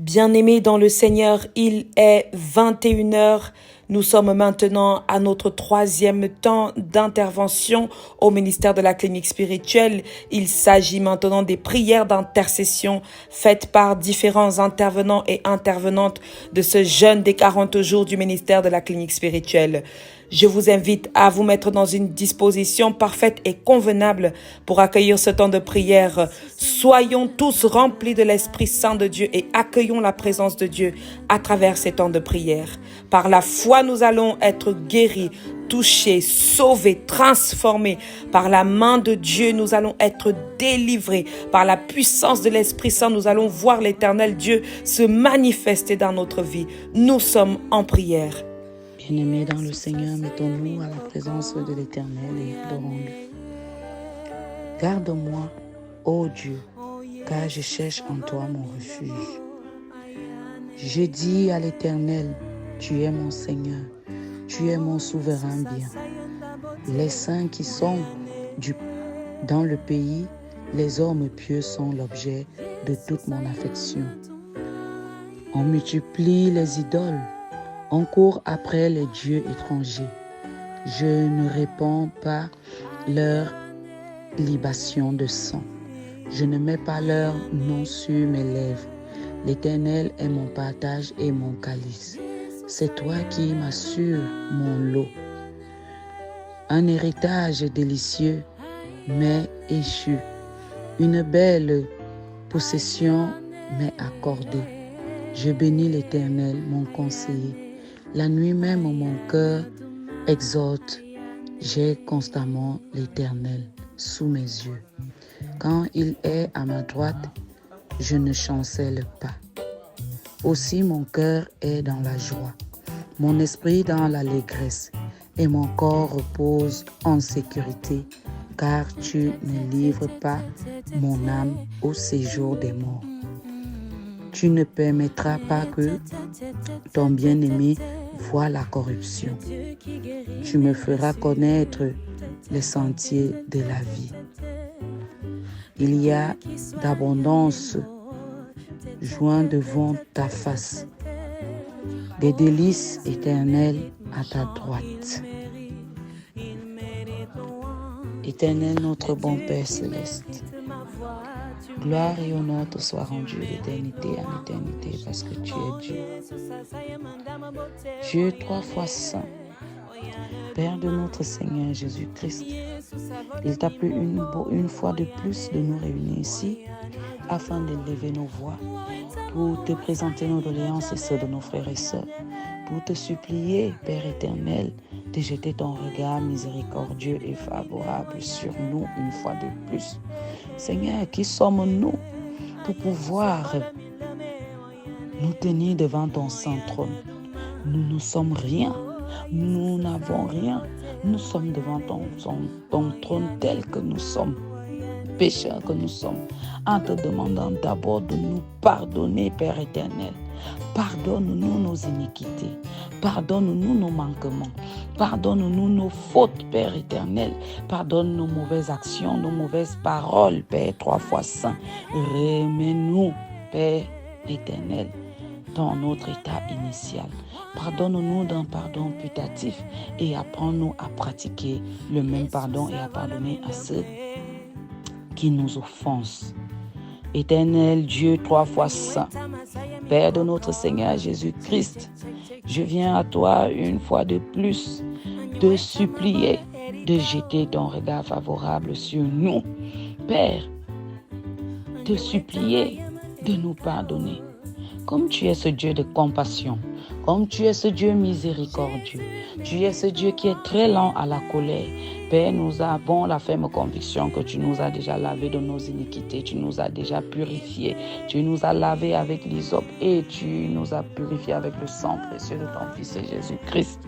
Bien-aimés dans le Seigneur, il est 21h. Nous sommes maintenant à notre 3e temps d'intervention au ministère de la clinique spirituelle. Il s'agit maintenant des prières d'intercession faites par différents intervenants et intervenantes de ce jeûne des 40 jours du ministère de la clinique spirituelle. Je vous invite à vous mettre dans une disposition parfaite et convenable pour accueillir ce temps de prière. Soyons tous remplis de l'Esprit Saint de Dieu et accueillons la présence de Dieu à travers ces temps de prière. Par la foi, nous allons être guéris, touchés, sauvés, transformés. Par la main de Dieu, nous allons être délivrés. Par la puissance de l'Esprit Saint, nous allons voir l'Éternel Dieu se manifester dans notre vie. Nous sommes en prière. Bien-aimés dans le Seigneur, mettons-nous à la présence de l'Éternel et adorons-le. Garde-moi, ô Dieu, car je cherche en toi mon refuge. Je dis à l'Éternel, tu es mon Seigneur, tu es mon souverain bien. Les saints qui sont dans le pays, les hommes pieux sont l'objet de toute mon affection. On multiplie les idoles. On court après les dieux étrangers. Je ne répands pas leur libation de sang. Je ne mets pas leur nom sur mes lèvres. L'Éternel est mon partage et mon calice. C'est toi qui m'assures mon lot. Un héritage délicieux m'est échu. Une belle possession m'est accordée. Je bénis l'Éternel, mon conseiller. La nuit même, mon cœur exhorte. J'ai constamment l'Éternel sous mes yeux. Quand il est à ma droite, je ne chancelle pas. Aussi mon cœur est dans la joie, mon esprit dans l'allégresse, et mon corps repose en sécurité, car tu ne livres pas mon âme au séjour des morts. Tu ne permettras pas que ton bien-aimé voie la corruption. Tu me feras connaître les sentiers de la vie. Il y a d'abondance joint devant ta face, des délices éternelles à ta droite. Éternel, notre bon Père céleste, gloire et honneur te soient rendus d'éternité en éternité parce que tu es Dieu. Dieu 3 fois saint, Père de notre Seigneur Jésus-Christ. Il t'a plu une fois de plus de nous réunir ici afin d'élever nos voix, pour te présenter nos doléances et ceux de nos frères et sœurs, pour te supplier, Père éternel, de jeter ton regard miséricordieux et favorable sur nous une fois de plus. Seigneur, qui sommes-nous pour pouvoir nous tenir devant ton saint trône? Nous ne sommes rien, nous n'avons rien, nous sommes devant ton trône tel que nous sommes, pécheurs que nous sommes, en te demandant d'abord de nous pardonner, Père éternel. Pardonne-nous nos iniquités, pardonne-nous nos manquements, pardonne-nous nos fautes, Père éternel. Pardonne nos mauvaises actions, nos mauvaises paroles, Père 3 fois saint. Remets-nous, Père éternel, dans notre état initial. Pardonne-nous d'un pardon putatif et apprends-nous à pratiquer le même pardon et à pardonner à ceux qui nous offensent. Éternel Dieu 3 fois saint, Père de notre Seigneur Jésus-Christ, je viens à toi une fois de plus te supplier de jeter ton regard favorable sur nous. Père, te supplier de nous pardonner. Comme tu es ce Dieu de compassion, comme tu es ce Dieu miséricordieux, tu es ce Dieu qui est très lent à la colère. Père, nous avons la ferme conviction que tu nous as déjà lavés de nos iniquités, tu nous as déjà purifiés, tu nous as lavés avec l'hysope et tu nous as purifiés avec le sang précieux de ton Fils Jésus-Christ.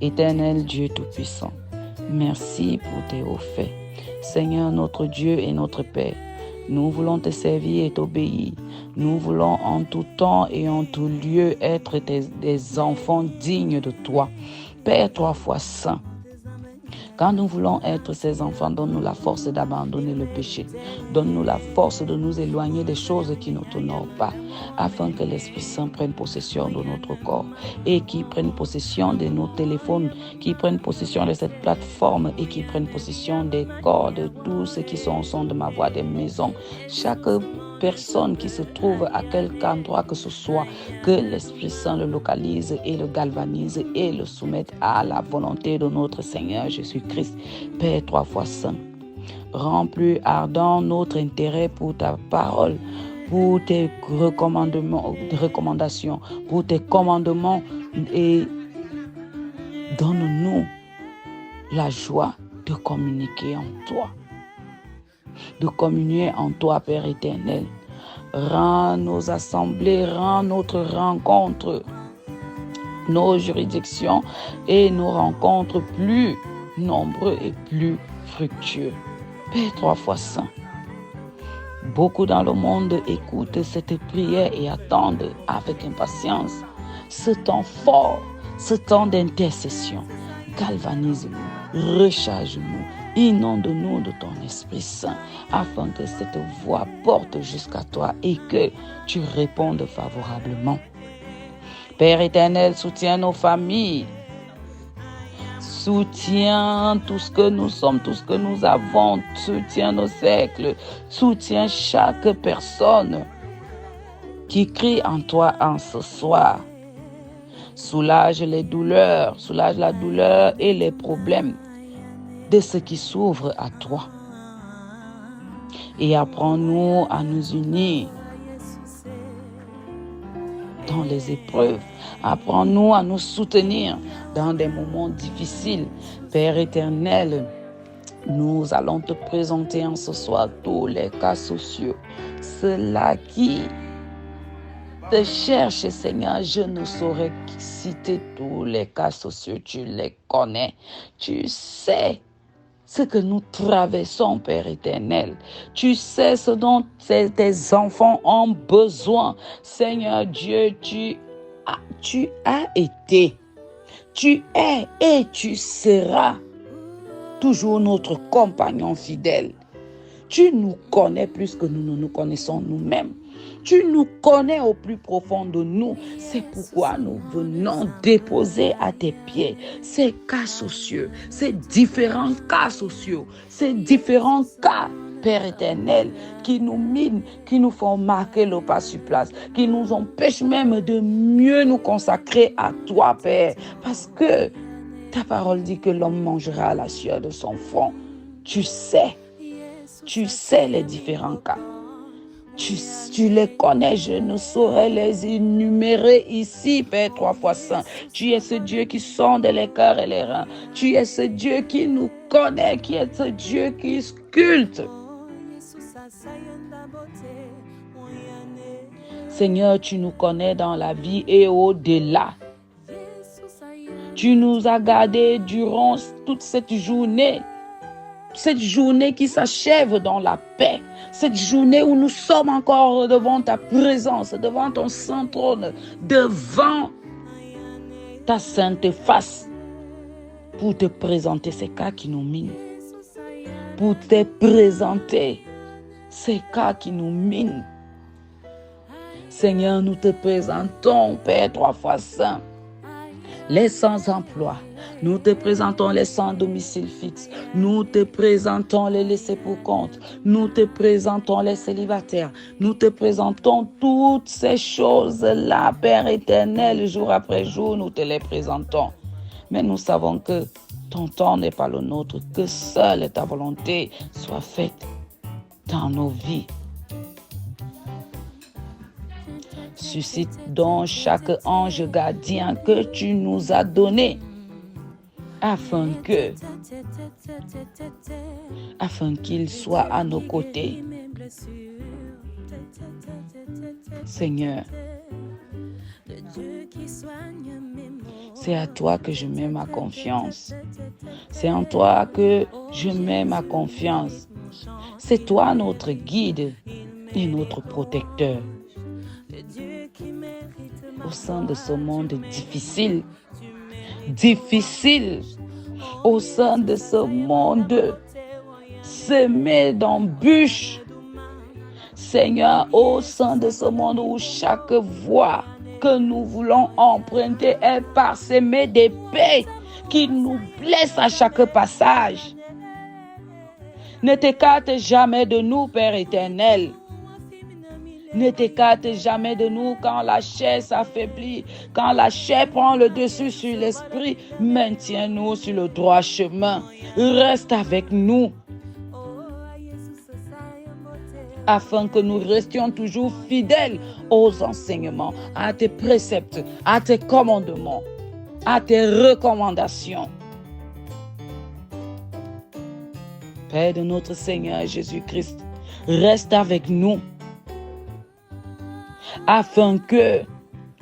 Éternel Dieu Tout-Puissant, merci pour tes hauts faits. Seigneur notre Dieu et notre Père, nous voulons te servir et t'obéir. Nous voulons en tout temps et en tout lieu être des enfants dignes de toi. Père 3 fois saint, Quand nous voulons être ces enfants, donne-nous la force d'abandonner le péché. Donne-nous la force de nous éloigner des choses qui ne t'honorent pas, afin que l'Esprit Saint prenne possession de notre corps et qu'il prenne possession de nos téléphones, qu'il prenne possession de cette plateforme et qu'il prenne possession des corps de tous ceux qui sont au son de ma voix, des maisons. Chaque personne qui se trouve à quelque endroit que ce soit, que l'Esprit Saint le localise et le galvanise et le soumette à la volonté de notre Seigneur Jésus-Christ. Père 3 fois saint, rends plus ardent notre intérêt pour ta parole, pour tes recommandations, pour tes commandements, et donne-nous la joie de communiquer en toi. De communier en toi, Père éternel. Rends nos assemblées, rends notre rencontre, nos juridictions et nos rencontres plus nombreux et plus fructueux. Père 3 fois saint, beaucoup dans le monde écoutent cette prière et attendent avec impatience ce temps fort, ce temps d'intercession. Galvanise-nous, recharge-nous, inonde-nous de ton Esprit Saint, afin que cette voix porte jusqu'à toi et que tu répondes favorablement. Père éternel, soutiens nos familles, soutiens tout ce que nous sommes, tout ce que nous avons, soutiens nos siècles, soutiens chaque personne qui crie en toi en ce soir. Soulage les douleurs, soulage la douleur et les problèmes de ceux qui s'ouvrent à toi. Et apprends-nous à nous unir dans les épreuves. Apprends-nous à nous soutenir dans des moments difficiles. Père éternel, nous allons te présenter en ce soir tous les cas sociaux. Ceux-là qui te cherchent, Seigneur, je ne saurais citer tous les cas sociaux. Tu les connais. Tu sais ce que nous traversons, Père éternel. Tu sais ce dont tes enfants ont besoin. Seigneur Dieu, tu as été, tu es et tu seras toujours notre compagnon fidèle. Tu nous connais plus que nous ne nous connaissons nous-mêmes. Tu nous connais au plus profond de nous. C'est pourquoi nous venons déposer à tes pieds ces cas sociaux, ces différents cas sociaux, ces différents cas, Père éternel, qui nous minent, qui nous font marquer le pas sur place, qui nous empêchent même de mieux nous consacrer à toi, Père. Parce que ta parole dit que l'homme mangera à la sueur de son front. Tu sais les différents cas. Tu les connais, je ne saurais les énumérer ici, Père 3 fois saint. Tu es ce Dieu qui sonde les cœurs et les reins. Tu es ce Dieu qui nous connaît, qui est ce Dieu qui sculpte. Seigneur, tu nous connais dans la vie et au-delà. Tu nous as gardés durant toute cette journée qui s'achève dans la paix, cette journée où nous sommes encore devant ta présence, devant ton saint trône, devant ta sainte face, pour te présenter ces cas qui nous minent, pour te présenter ces cas qui nous minent. Seigneur, nous te présentons, Père 3 fois saint, les sans-emploi. Nous te présentons les sans-domicile fixe. Nous te présentons les laissés pour compte. Nous te présentons les célibataires. Nous te présentons toutes ces choses-là, Père éternel, jour après jour, nous te les présentons. Mais nous savons que ton temps n'est pas le nôtre, que seule ta volonté soit faite dans nos vies. Suscite donc chaque ange gardien que tu nous as donné, afin qu'il soit à nos côtés. Seigneur, c'est à toi que je mets ma confiance. C'est en toi que je mets ma confiance. C'est toi notre guide et notre protecteur. Au sein de ce monde difficile au sein de ce monde semé d'embûches. Seigneur, au sein de ce monde où chaque voie que nous voulons emprunter est parsemée d'épées qui nous blessent à chaque passage. Ne t'écarte jamais de nous, Père éternel. Ne t'écarte jamais de nous quand la chair s'affaiblit, quand la chair prend le dessus sur l'esprit. Maintiens-nous sur le droit chemin. Reste avec nous, afin que nous restions toujours fidèles aux enseignements, à tes préceptes, à tes commandements, à tes recommandations. Père de notre Seigneur Jésus-Christ, reste avec nous, afin que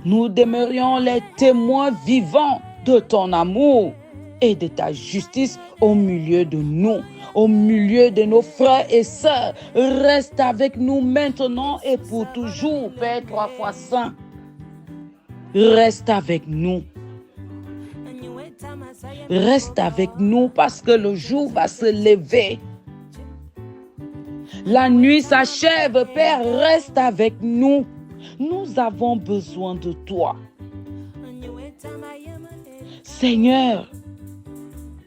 nous demeurions les témoins vivants de ton amour et de ta justice au milieu de nous, au milieu de nos frères et sœurs. Reste avec nous maintenant et pour toujours, Père 3 fois saint. Reste avec nous. Reste avec nous parce que le jour va se lever. La nuit s'achève, Père, reste avec nous. Nous avons besoin de toi. Seigneur,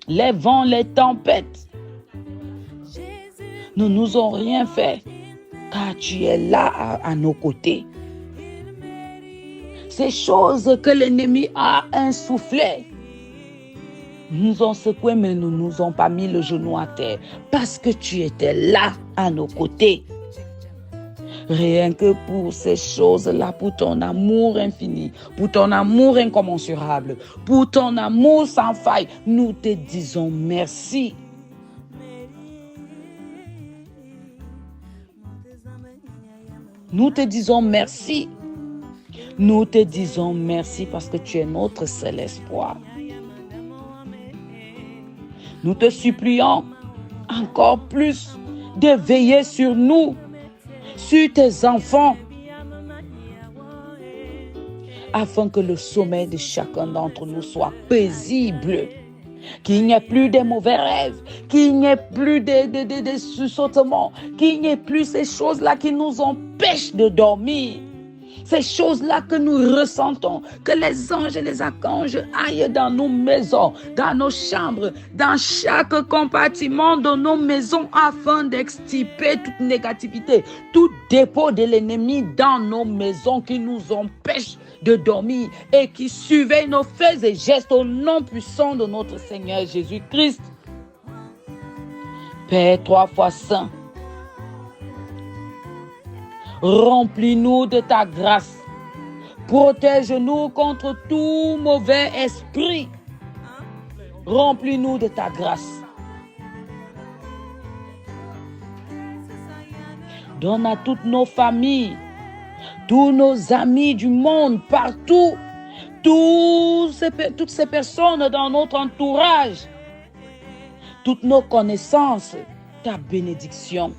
les vents, les tempêtes ne nous ont rien fait, car tu es là à nos côtés. Ces choses que l'ennemi a insufflées nous ont secoués, mais ne nous ont pas mis le genou à terre, parce que tu étais là à nos côtés. Rien que pour ces choses-là, pour ton amour infini, pour ton amour incommensurable, pour ton amour sans faille, nous te disons merci. Nous te disons merci. Nous te disons merci parce que tu es notre seul espoir. Nous te supplions encore plus de veiller sur nous, sur tes enfants, afin que le sommeil de chacun d'entre nous soit paisible, qu'il n'y ait plus de mauvais rêves, qu'il n'y ait plus de sursautements, qu'il n'y ait plus ces choses-là qui nous empêchent de dormir. Ces choses-là que nous ressentons, que les anges et les archanges aillent dans nos maisons, dans nos chambres, dans chaque compartiment de nos maisons afin d'extirper toute négativité, tout dépôt de l'ennemi dans nos maisons qui nous empêche de dormir et qui surveille nos faits et gestes au nom puissant de notre Seigneur Jésus-Christ. Père 3 fois saint, remplis-nous de ta grâce. Protège-nous contre tout mauvais esprit. Remplis-nous de ta grâce. Donne à toutes nos familles, tous nos amis du monde, partout, toutes ces personnes dans notre entourage, toutes nos connaissances, ta bénédiction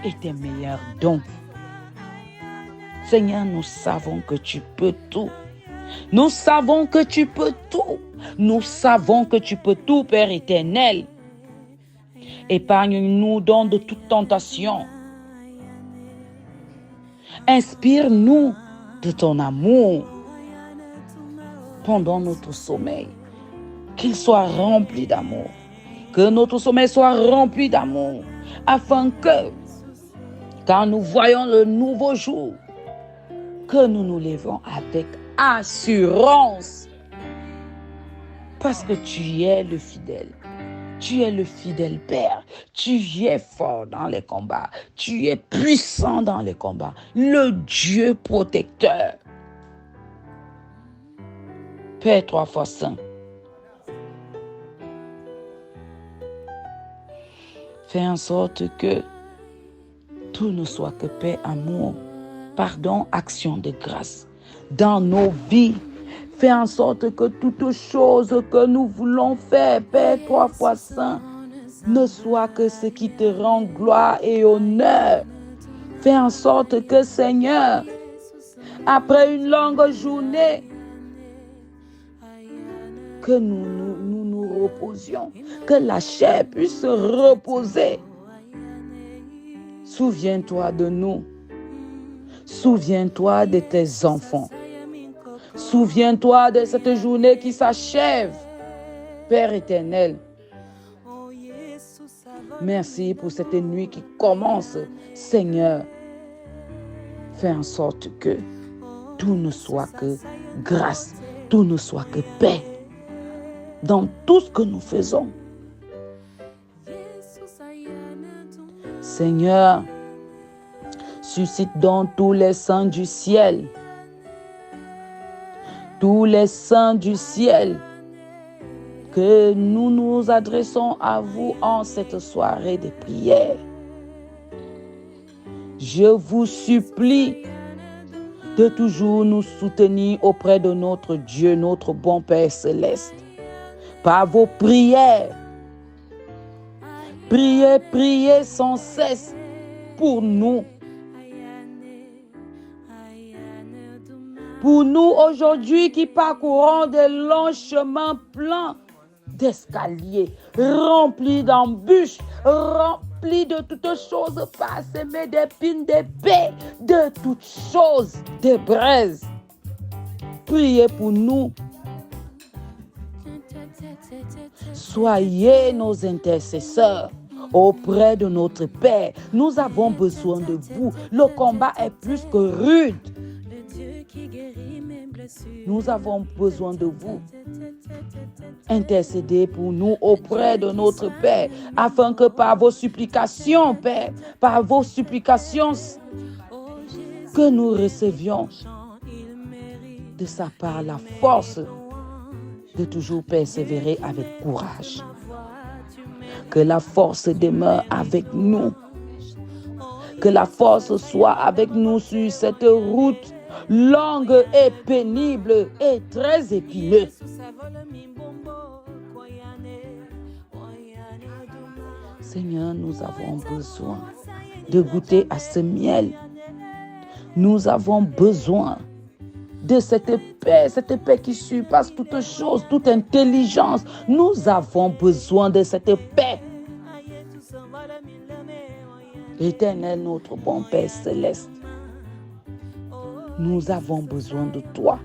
et tes meilleurs dons. Seigneur, nous savons que tu peux tout. Nous savons que tu peux tout. Nous savons que tu peux tout, Père éternel. Épargne-nous donc de toute tentation. Inspire-nous de ton amour pendant notre sommeil. Qu'il soit rempli d'amour. Que notre sommeil soit rempli d'amour. Afin que, quand nous voyons le nouveau jour, que nous nous levons avec assurance. Parce que tu es le fidèle. Tu es le fidèle Père. Tu es fort dans les combats. Tu es puissant dans les combats. Le Dieu protecteur. Père 3 fois saint. Fais en sorte que tout ne soit que paix, amour, pardon, action de grâce dans nos vies. Fais en sorte que toute chose que nous voulons faire, Père 3 fois saint, ne soit que ce qui te rend gloire et honneur. Fais en sorte que, Seigneur, après une longue journée, que nous reposions, que la chair puisse se reposer. Souviens-toi de nous. Souviens-toi de tes enfants. Souviens-toi de cette journée qui s'achève. Père éternel, merci pour cette nuit qui commence. Seigneur, fais en sorte que tout ne soit que grâce, tout ne soit que paix dans tout ce que nous faisons. Seigneur, suscite donc tous les saints du ciel, tous les saints du ciel, que nous nous adressons à vous en cette soirée de prière. Je vous supplie de toujours nous soutenir auprès de notre Dieu, notre bon Père céleste, par vos prières. Priez sans cesse pour nous. Pour nous aujourd'hui qui parcourons des longs chemins pleins d'escaliers, remplis d'embûches, remplis de toutes choses parsemées d'épines, d'épées, de toutes choses, de braises. Priez pour nous. Soyez nos intercesseurs auprès de notre Père. Nous avons besoin de vous. Le combat est plus que rude. Nous avons besoin de vous. Intercédez pour nous auprès de notre Père, afin que par vos supplications, Père, par vos supplications, que nous recevions de sa part la force de toujours persévérer avec courage. Que la force demeure avec nous. Que la force soit avec nous sur cette route longue et pénible et très épineuse. Seigneur, nous avons besoin de goûter à ce miel. Nous avons besoin de cette paix qui surpasse toute chose, toute intelligence. Nous avons besoin de cette paix. Éternel, notre bon Père céleste, nous avons besoin de toi.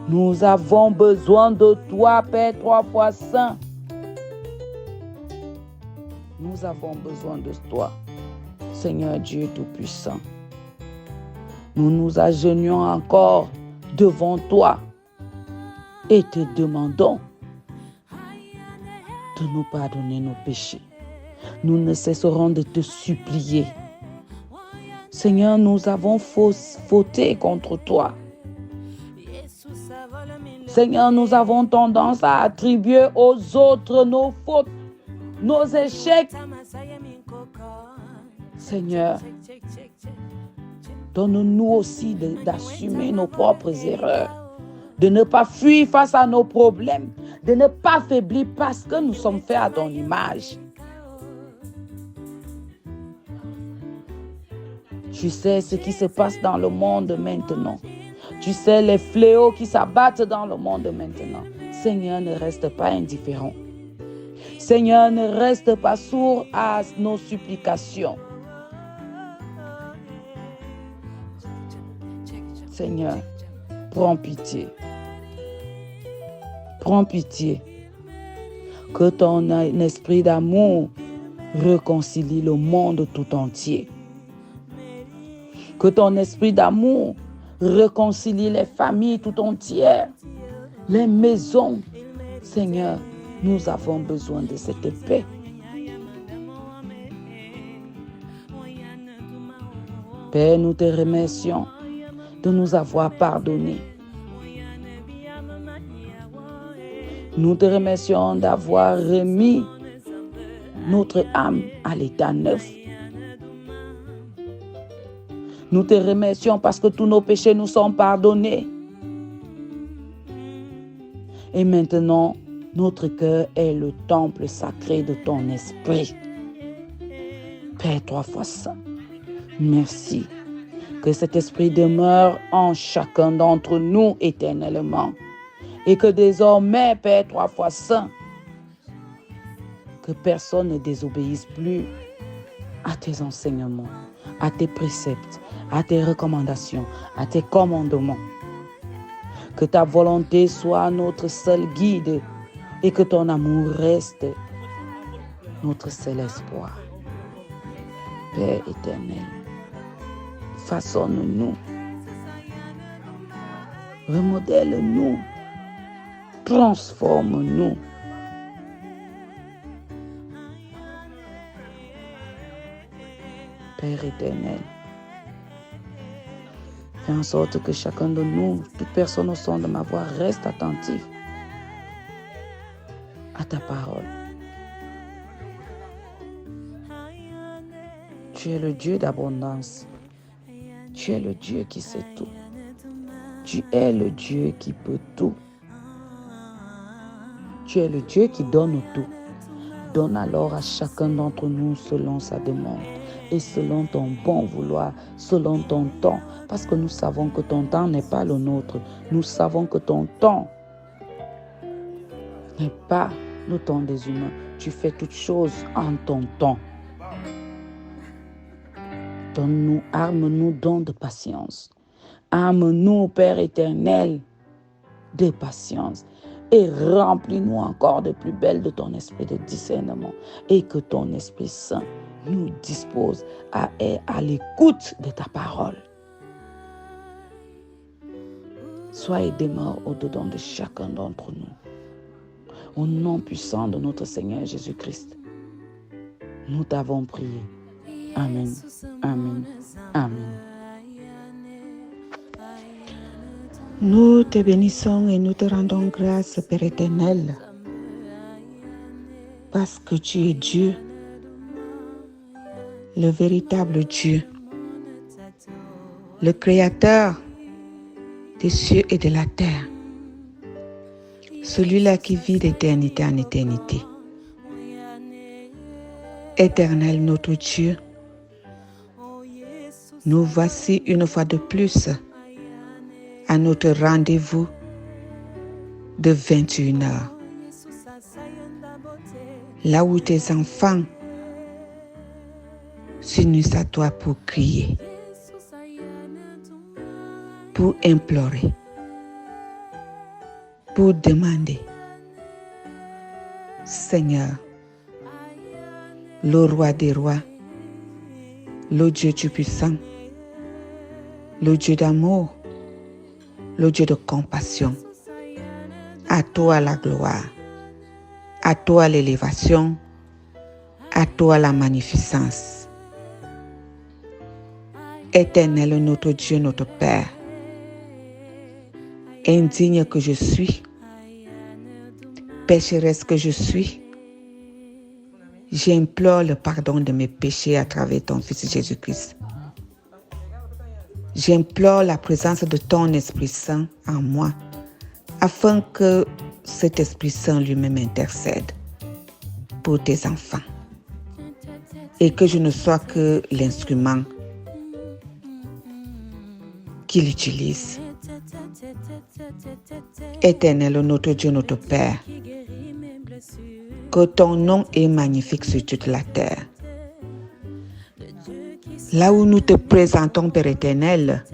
Nous avons besoin de toi, Père 3 fois saint. Nous avons besoin de toi, Seigneur Dieu Tout-Puissant. Nous nous agenouillons encore devant toi et te demandons de nous pardonner nos péchés. Nous ne cesserons de te supplier. Seigneur, nous avons fauté contre toi. Seigneur, nous avons tendance à attribuer aux autres nos fautes, nos échecs. Seigneur, donne-nous aussi d'assumer nos propres erreurs, de ne pas fuir face à nos problèmes, de ne pas faiblir parce que nous sommes faits à ton image. Tu sais ce qui se passe dans le monde maintenant. Tu sais les fléaux qui s'abattent dans le monde maintenant. Seigneur, ne reste pas indifférent. Seigneur, ne reste pas sourd à nos supplications. Seigneur, prends pitié. Prends pitié. Que ton esprit d'amour réconcilie le monde tout entier. Que ton esprit d'amour réconcilie les familles tout entières, les maisons. Seigneur, nous avons besoin de cette paix. Père, nous te remercions de nous avoir pardonné. Nous te remercions d'avoir remis notre âme à l'état neuf. Nous te remercions parce que tous nos péchés nous sont pardonnés. Et maintenant, notre cœur est le temple sacré de ton esprit. Père 3 fois saint, merci. Que cet esprit demeure en chacun d'entre nous éternellement. Et que désormais, Père 3 fois saint, que personne ne désobéisse plus à tes enseignements, à tes préceptes, à tes recommandations, à tes commandements. Que ta volonté soit notre seul guide et que ton amour reste notre seul espoir. Père éternel, façonne-nous, remodèle-nous, transforme-nous. Père éternel, fais en sorte que chacun de nous, toute personne au son de ma voix, reste attentif à ta parole. Tu es le Dieu d'abondance. Tu es le Dieu qui sait tout. Tu es le Dieu qui peut tout. Tu es le Dieu qui donne tout. Donne alors à chacun d'entre nous selon sa demande et selon ton bon vouloir, selon ton temps. Parce que nous savons que ton temps n'est pas le nôtre. Nous savons que ton temps n'est pas le temps des humains. Tu fais toutes choses en ton temps. Donne-nous, arme-nous don de patience. Arme-nous, Père éternel, de patience. Et remplis-nous encore de plus belle de ton esprit de discernement. Et que ton Esprit Saint nous dispose à l'écoute de ta parole. Sois et demeure au-dedans de chacun d'entre nous. Au nom puissant de notre Seigneur Jésus-Christ, nous t'avons prié. Amen, amen, amen. Nous te bénissons et nous te rendons grâce, Père éternel, parce que tu es Dieu, le véritable Dieu, le Créateur des cieux et de la terre, celui-là qui vit d'éternité en éternité. Éternel notre Dieu, nous voici une fois de plus à notre rendez-vous de 21h. Là où tes enfants s'unissent à toi pour crier, pour implorer, pour demander. Seigneur, le roi des rois, le Dieu Tout-Puissant, le Dieu d'amour, le Dieu de compassion. À toi la gloire, à toi l'élévation, à toi la magnificence. Éternel notre Dieu, notre Père, indigne que je suis, pécheresse que je suis, j'implore le pardon de mes péchés à travers ton Fils Jésus-Christ. J'implore la présence de ton Esprit Saint en moi, afin que cet Esprit Saint lui-même intercède pour tes enfants et que je ne sois que l'instrument qu'il utilise. Éternel, notre Dieu, notre Père, que ton nom est magnifique sur toute la terre. Là où nous te présentons, Père éternel,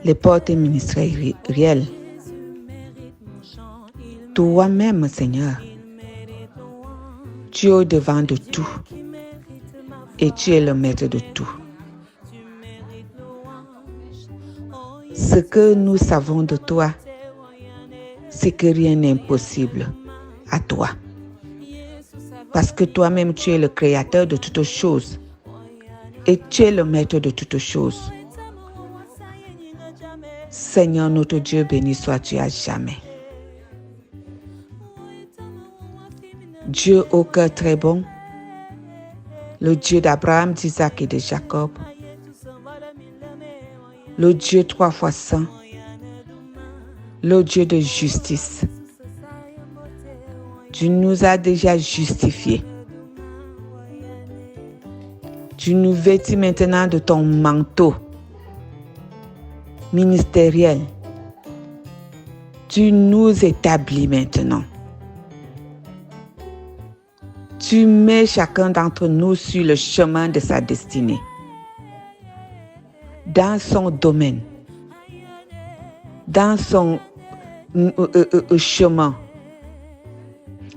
les portes ministérielles, toi-même, Seigneur, tu es au-devant de tout et tu es le maître de tout. Ce que nous savons de toi, c'est que rien n'est impossible à toi. Parce que toi-même, tu es le créateur de toutes choses et tu es le maître de toutes choses. Seigneur notre Dieu, béni sois-tu à jamais. Dieu au cœur très bon, le Dieu d'Abraham, d'Isaac et de Jacob, le Dieu 3 fois saint, le Dieu de justice. Tu nous as déjà justifiés. Tu nous vêtis maintenant de ton manteau ministériel Tu nous établis maintenant. Tu mets chacun d'entre nous sur le chemin de sa destinée, dans son domaine, dans son chemin,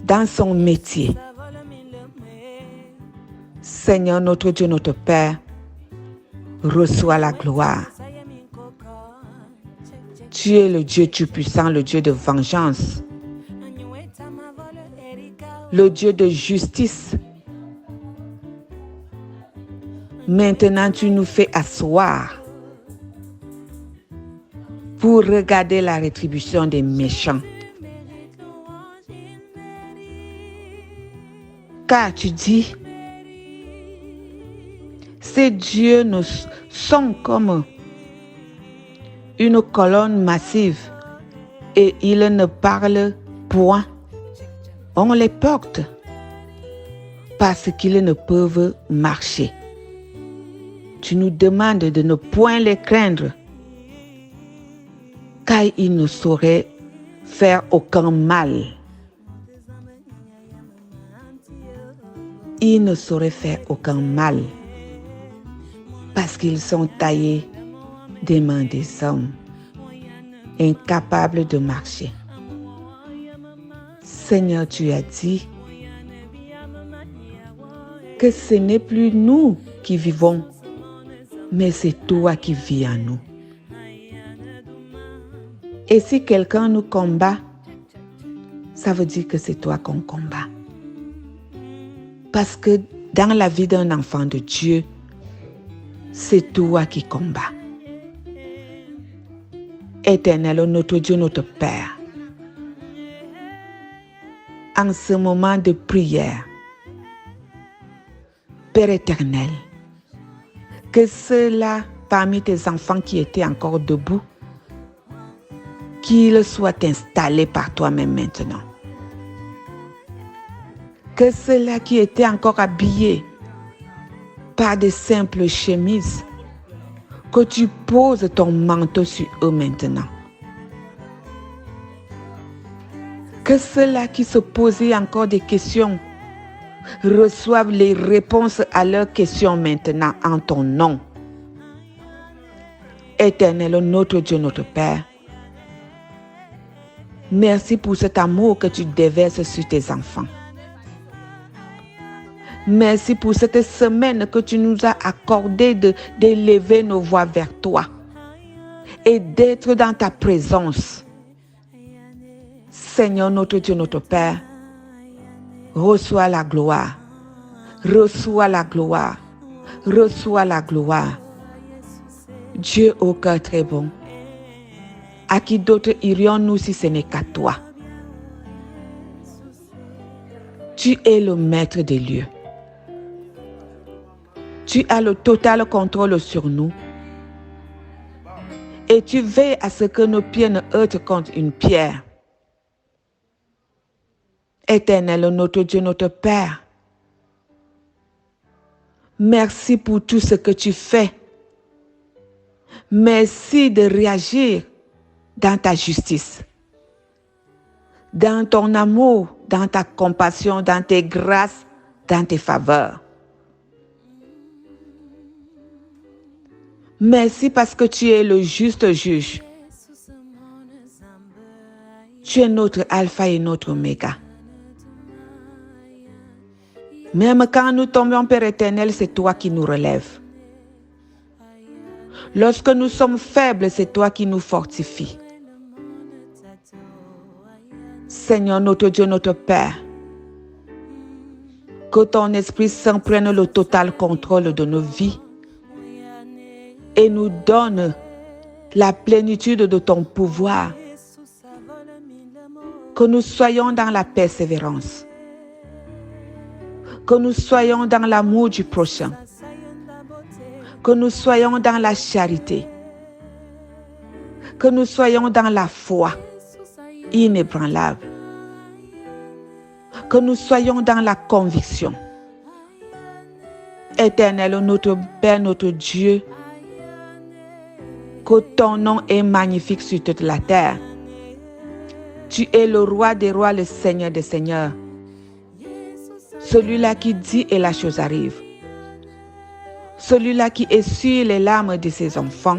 dans son métier. Seigneur notre Dieu, notre Père, reçois la gloire. Tu es le Dieu Tout-Puissant, le Dieu de vengeance, le Dieu de justice. Maintenant, tu nous fais asseoir pour regarder la rétribution des méchants. Car tu dis, ces dieux nous sont comme une colonne massive et ils ne parlent point. On les porte parce qu'ils ne peuvent marcher. Tu nous demandes de ne point les craindre, car ils ne sauraient faire aucun mal. Ils ne sauraient faire aucun mal, parce qu'ils sont taillés des mains des hommes, incapables de marcher. Seigneur, tu as dit que ce n'est plus nous qui vivons, mais c'est toi qui vis en nous. Et si quelqu'un nous combat, ça veut dire que c'est toi qu'on combat. Parce que dans la vie d'un enfant de Dieu, c'est toi qui combats. Éternel, notre Dieu, notre Père, en ce moment de prière, Père éternel, que ceux-là parmi tes enfants qui étaient encore debout, qu'ils soient installés par toi-même maintenant. Que ceux-là qui étaient encore habillés par de simples chemises, que tu poses ton manteau sur eux maintenant. Que ceux-là qui se posaient encore des questions reçoivent les réponses à leurs questions maintenant en ton nom. Éternel, notre Dieu, notre Père, merci pour cet amour que tu déverses sur tes enfants. Merci pour cette semaine que tu nous as accordé d'élever nos voix vers toi et d'être dans ta présence. Seigneur, notre Dieu, notre Père, reçois la gloire, reçois la gloire, reçois la gloire. Dieu au cœur très bon, à qui d'autres irions-nous si ce n'est qu'à toi? Tu es le maître des lieux. Tu as le total contrôle sur nous. Et tu veilles à ce que nos pieds ne heurtent contre une pierre. Éternel, notre Dieu, notre Père, merci pour tout ce que tu fais. Merci de réagir dans ta justice, dans ton amour, dans ta compassion, dans tes grâces, dans tes faveurs. Merci parce que tu es le juste juge. Tu es notre alpha et notre oméga. Même quand nous tombons, Père éternel, c'est toi qui nous relèves. Lorsque nous sommes faibles, c'est toi qui nous fortifies. Seigneur, notre Dieu, notre Père, que ton Esprit Saint prenne le total contrôle de nos vies et nous donne la plénitude de ton pouvoir. Que nous soyons dans la persévérance. Que nous soyons dans l'amour du prochain. Que nous soyons dans la charité. Que nous soyons dans la foi inébranlable. Que nous soyons dans la conviction. Éternel, notre Père, notre Dieu, que ton nom est magnifique sur toute la terre. Tu es le roi des rois, le Seigneur des seigneurs. Celui-là qui dit et la chose arrive. Celui-là qui essuie les larmes de ses enfants.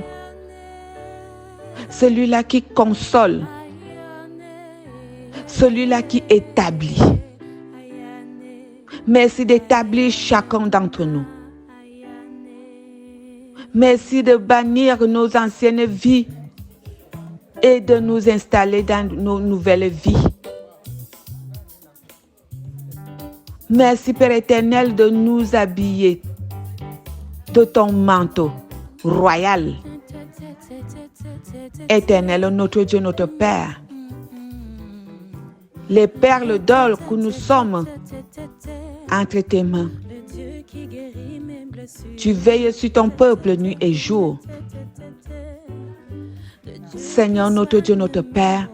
Celui-là qui console. Celui-là qui établit. Merci d'établir chacun d'entre nous. Merci de bannir nos anciennes vies et de nous installer dans nos nouvelles vies. Merci, Père éternel, de nous habiller de ton manteau royal. Éternel, notre Dieu, notre Père, les perles d'or que nous sommes entre tes mains. Tu veilles sur ton peuple nuit et jour. Seigneur, notre Dieu, notre Père,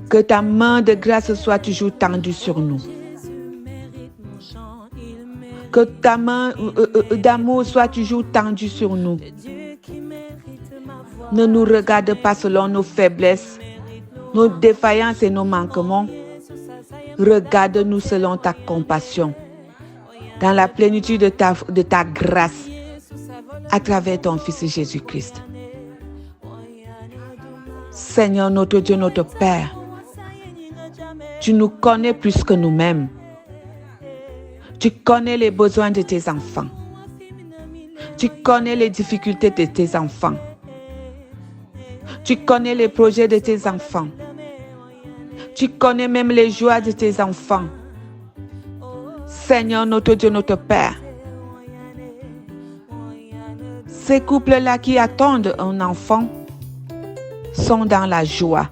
que ta main de grâce soit toujours tendue sur nous. Que ta main d'amour soit toujours tendue sur nous. Ne nous regarde pas selon nos faiblesses, nos défaillances et nos manquements. Regarde-nous selon ta compassion, dans la plénitude de ta grâce, à travers ton Fils Jésus-Christ. Seigneur, notre Dieu, notre Père, tu nous connais plus que nous-mêmes. Tu connais les besoins de tes enfants. Tu connais les difficultés de tes enfants. Tu connais les projets de tes enfants. Tu connais même les joies de tes enfants. Seigneur, notre Dieu, notre Père, ces couples-là qui attendent un enfant sont dans la joie.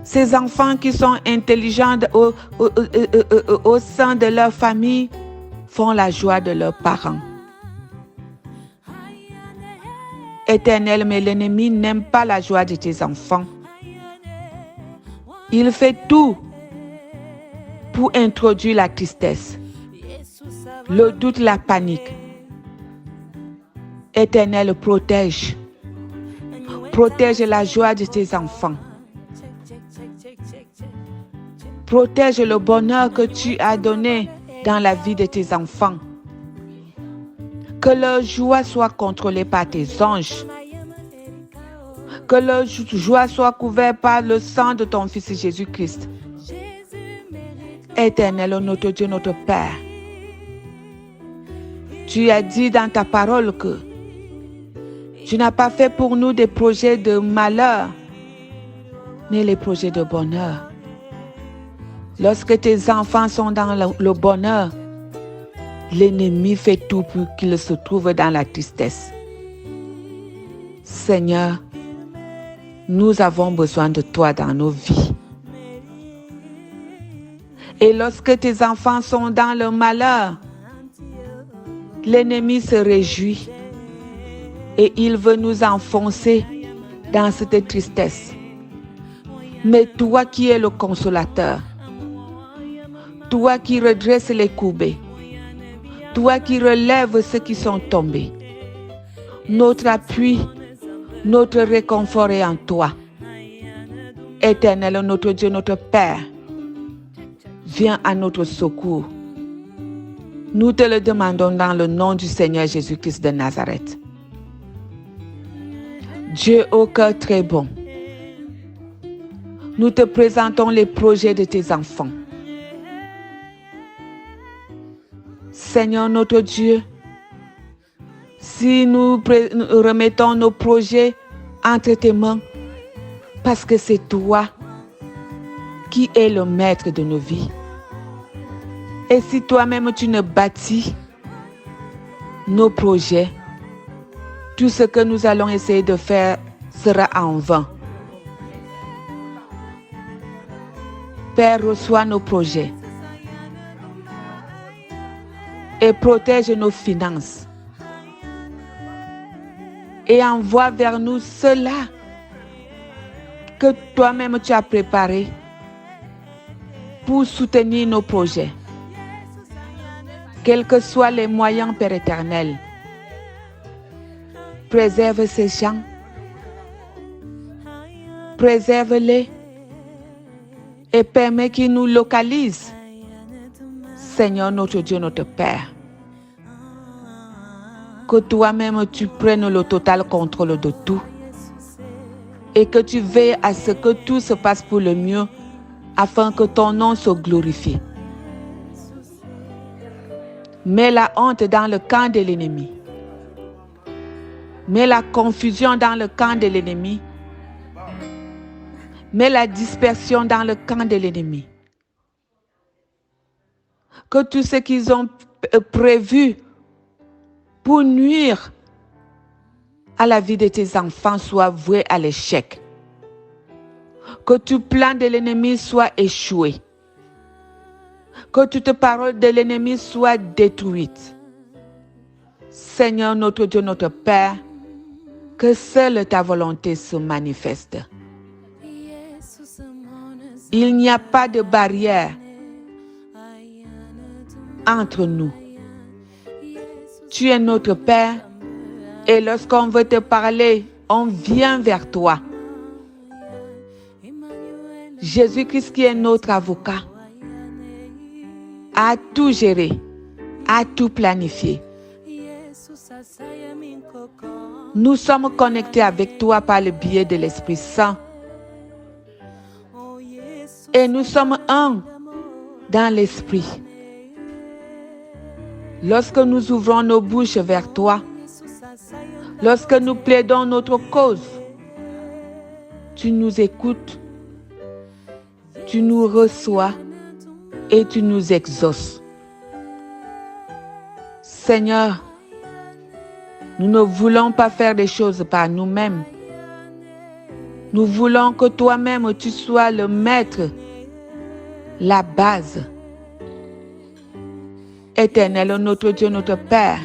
Ces enfants qui sont intelligents au sein de leur famille font la joie de leurs parents. Éternel, mais l'ennemi n'aime pas la joie de tes enfants. Il fait tout pour introduire la tristesse, le doute, la panique. Éternel, protège. Protège la joie de tes enfants. Protège le bonheur que tu as donné dans la vie de tes enfants. Que leur joie soit contrôlée par tes anges. Que leur joie soit couverte par le sang de ton Fils Jésus-Christ. Éternel, notre Dieu, notre Père, tu as dit dans ta parole que tu n'as pas fait pour nous des projets de malheur, mais les projets de bonheur. Lorsque tes enfants sont dans le bonheur, l'ennemi fait tout pour qu'ils se trouvent dans la tristesse. Seigneur, nous avons besoin de toi dans nos vies. Et lorsque tes enfants sont dans le malheur, l'ennemi se réjouit et il veut nous enfoncer dans cette tristesse. Mais toi qui es le consolateur, toi qui redresses les courbés, toi qui relèves ceux qui sont tombés, notre appui, notre réconfort est en toi. Éternel, notre Dieu, notre Père, viens à notre secours. Nous te le demandons dans le nom du Seigneur Jésus-Christ de Nazareth. Dieu au cœur très bon, nous te présentons les projets de tes enfants. Seigneur notre Dieu, si nous remettons nos projets entre tes mains, parce que c'est toi qui es le maître de nos vies. Et si toi-même tu ne bâtis nos projets, tout ce que nous allons essayer de faire sera en vain. Père, reçois nos projets et protège nos finances et envoie vers nous ceux-là que toi-même tu as préparés pour soutenir nos projets. Quels que soient les moyens, Père éternel, préserve ces gens préserve-les et permets qu'ils nous localisent. Seigneur notre Dieu, notre Père, que toi-même tu prennes le total contrôle de tout et que tu veilles à ce que tout se passe pour le mieux afin que ton nom soit glorifié. Mets la honte dans le camp de l'ennemi. Mets la confusion dans le camp de l'ennemi. Mets la dispersion dans le camp de l'ennemi. Que tout ce qu'ils ont prévu pour nuire à la vie de tes enfants soit voué à l'échec. Que tout plan de l'ennemi soit échoué. Que toute parole de l'ennemi soit détruite. Seigneur notre Dieu, notre Père, que seule ta volonté se manifeste. Il n'y a pas de barrière entre nous. Tu es notre Père et lorsqu'on veut te parler, on vient vers toi. Jésus-Christ qui est notre avocat a tout géré, a tout planifié. Nous sommes connectés avec toi par le biais de l'Esprit Saint. Et nous sommes un dans l'Esprit. Lorsque nous ouvrons nos bouches vers toi, lorsque nous plaidons notre cause, tu nous écoutes, tu nous reçois et tu nous exauces. Seigneur, nous ne voulons pas faire des choses par nous-mêmes. Nous voulons que toi-même tu sois le maître, la base. Éternel, notre Dieu, notre Père,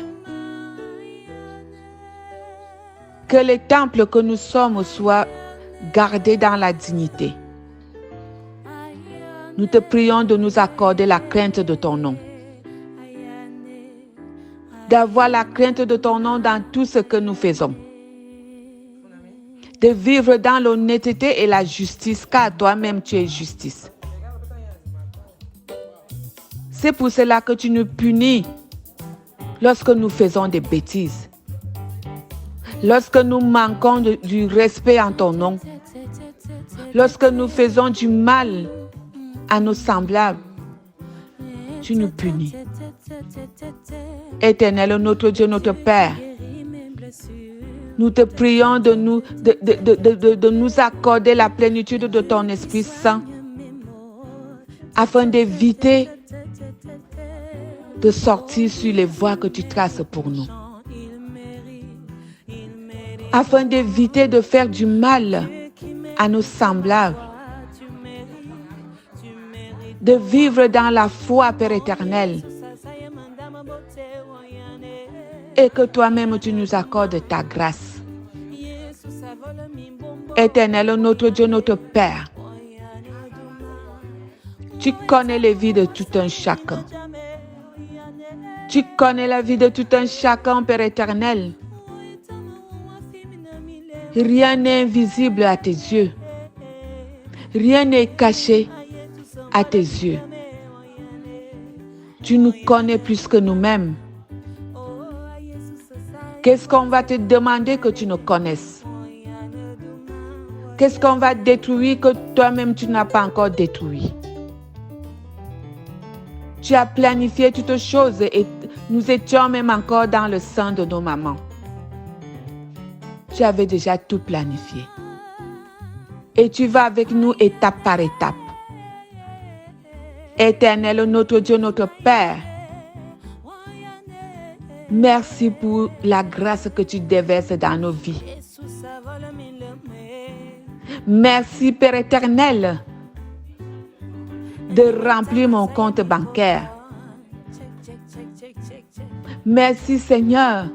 que les temples que nous sommes soient gardés dans la dignité. Nous te prions de nous accorder la crainte de ton nom. D'avoir la crainte de ton nom dans tout ce que nous faisons. De vivre dans l'honnêteté et la justice, car toi-même tu es justice. C'est pour cela que tu nous punis lorsque nous faisons des bêtises. Lorsque nous manquons du respect en ton nom. Lorsque nous faisons du mal à nos semblables, tu nous punis. Éternel, notre Dieu, notre Père, nous te prions de nous accorder la plénitude de ton Esprit Saint afin d'éviter de sortir sur les voies que tu traces pour nous. Afin d'éviter de faire du mal à nos semblables. De vivre dans la foi, Père éternel. Et que toi-même tu nous accordes ta grâce. Éternel, notre Dieu, notre Père. Tu connais les vies de tout un chacun. Tu connais la vie de tout un chacun, Père éternel. Rien n'est invisible à tes yeux. Rien n'est caché à tes yeux. Tu nous connais plus que nous-mêmes. Qu'est-ce qu'on va te demander que tu ne connaisses? Qu'est-ce qu'on va détruire que toi-même tu n'as pas encore détruit? Tu as planifié toutes choses et nous étions même encore dans le sein de nos mamans. Tu avais déjà tout planifié. Et tu vas avec nous étape par étape. Éternel, notre Dieu, notre Père, merci pour la grâce que tu déverses dans nos vies. Merci, Père éternel, de remplir mon compte bancaire. Merci, Seigneur,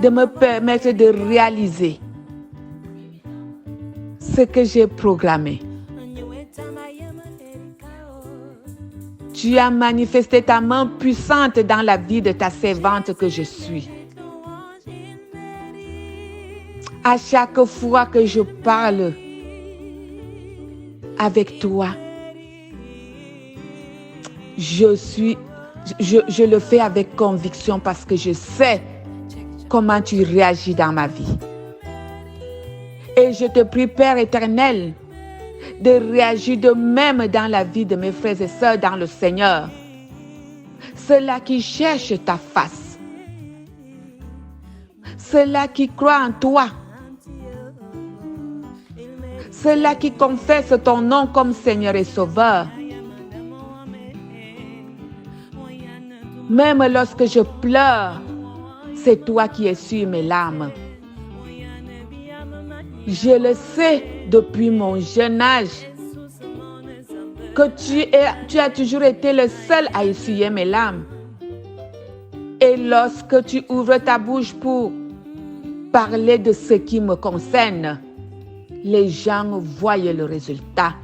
de me permettre de réaliser ce que j'ai programmé. Tu as manifesté ta main puissante dans la vie de ta servante que je suis. À chaque fois que je parle avec toi. Je le fais avec conviction parce que je sais comment tu réagis dans ma vie. Et je te prie, Père éternel, de réagir de même dans la vie de mes frères et sœurs dans le Seigneur. Ceux-là qui cherchent ta face. Ceux-là qui croient en toi. Ceux-là qui confessent ton nom comme Seigneur et Sauveur. Même lorsque je pleure, c'est toi qui essuies mes larmes. Je le sais depuis mon jeune âge que tu as toujours été le seul à essuyer mes larmes. Et lorsque tu ouvres ta bouche pour parler de ce qui me concerne, les gens voient le résultat.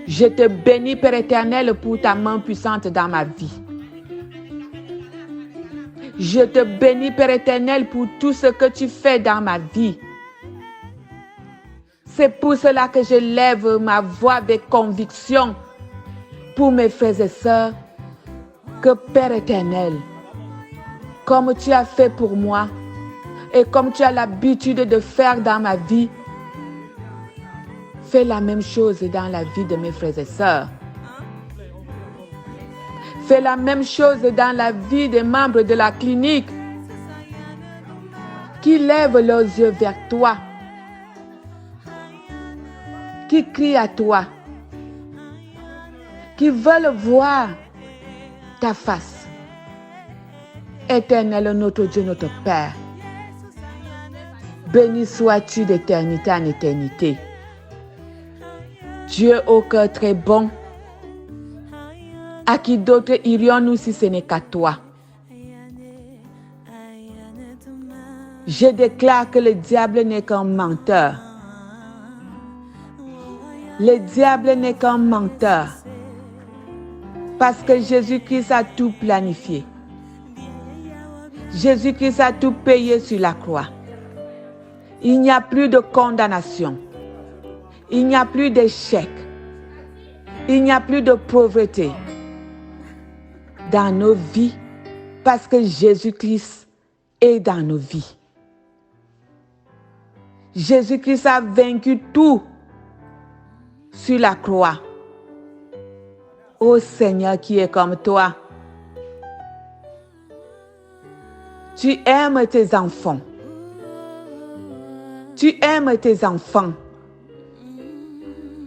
Je te bénis, Père éternel, pour ta main puissante dans ma vie. Je te bénis, Père éternel, pour tout ce que tu fais dans ma vie. C'est pour cela que je lève ma voix avec conviction pour mes frères et sœurs, que Père éternel, comme tu as fait pour moi et comme tu as l'habitude de faire dans ma vie, fais la même chose dans la vie de mes frères et sœurs. Fais la même chose dans la vie des membres de la clinique qui lèvent leurs yeux vers toi, qui crient à toi, qui veulent voir ta face. Éternel, notre Dieu, notre Père, béni sois-tu d'éternité en éternité. Dieu au cœur très bon, à qui d'autres irions-nous si ce n'est qu'à toi? Je déclare que le diable n'est qu'un menteur. Le diable n'est qu'un menteur. Parce que Jésus-Christ a tout planifié. Jésus-Christ a tout payé sur la croix. Il n'y a plus de condamnation. Il n'y a plus d'échec. Il n'y a plus de pauvreté dans nos vies parce que Jésus-Christ est dans nos vies. Jésus-Christ a vaincu tout sur la croix. Ô Seigneur qui est comme toi, tu aimes tes enfants. Tu aimes tes enfants.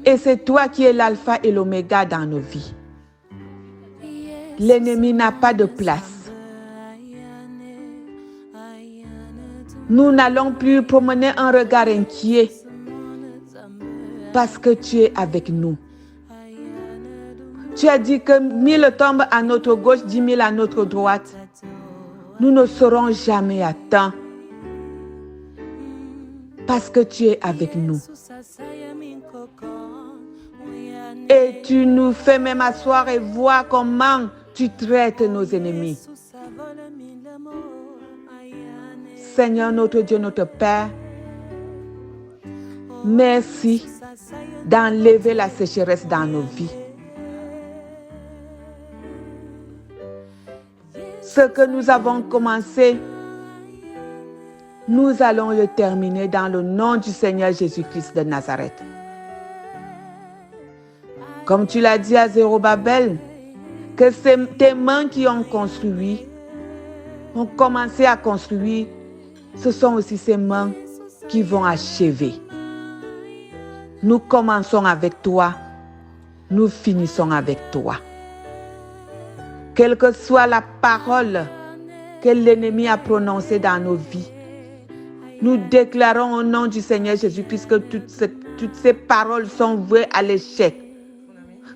Et c'est toi qui es l'alpha et l'oméga dans nos vies. L'ennemi n'a pas de place. Nous n'allons plus promener un regard inquiet parce que tu es avec nous. Tu as dit que 1000 tombent à notre gauche, 10 000 à notre droite. Nous ne serons jamais atteints parce que tu es avec nous. Et tu nous fais même asseoir et voir comment tu traites nos ennemis. Seigneur, notre Dieu, notre Père, merci d'enlever la sécheresse dans nos vies. Ce que nous avons commencé, nous allons le terminer dans le nom du Seigneur Jésus-Christ de Nazareth. Comme tu l'as dit à Zérubabel, que c'est tes mains qui ont construit, ont commencé à construire, ce sont aussi ces mains qui vont achever. Nous commençons avec toi, nous finissons avec toi. Quelle que soit la parole que l'ennemi a prononcée dans nos vies, nous déclarons au nom du Seigneur Jésus-Christ que toutes ces paroles sont vouées à l'échec,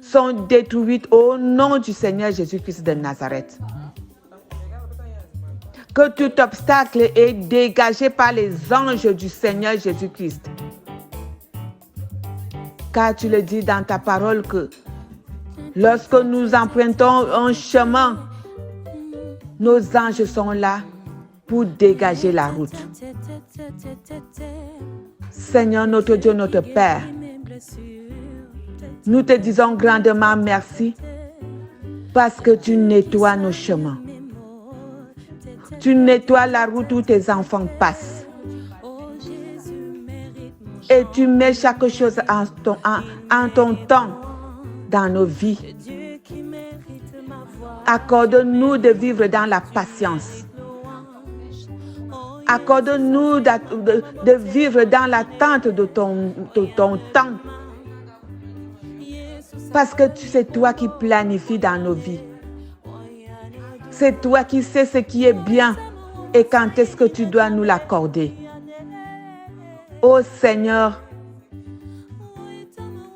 sont détruites au nom du Seigneur Jésus-Christ de Nazareth. Que tout obstacle est dégagé par les anges du Seigneur Jésus-Christ. Car tu le dis dans ta parole que lorsque nous empruntons un chemin, nos anges sont là pour dégager la route. Seigneur, notre Dieu, notre Père, Nous te disons grandement merci parce que tu nettoies nos chemins. Tu nettoies la route où tes enfants passent. Et tu mets chaque chose en ton temps dans nos vies. Accorde-nous de vivre dans la patience. Accorde-nous de vivre dans l'attente de ton temps. Parce que c'est toi qui planifies dans nos vies. C'est toi qui sais ce qui est bien et quand est-ce que tu dois nous l'accorder. Ô Seigneur,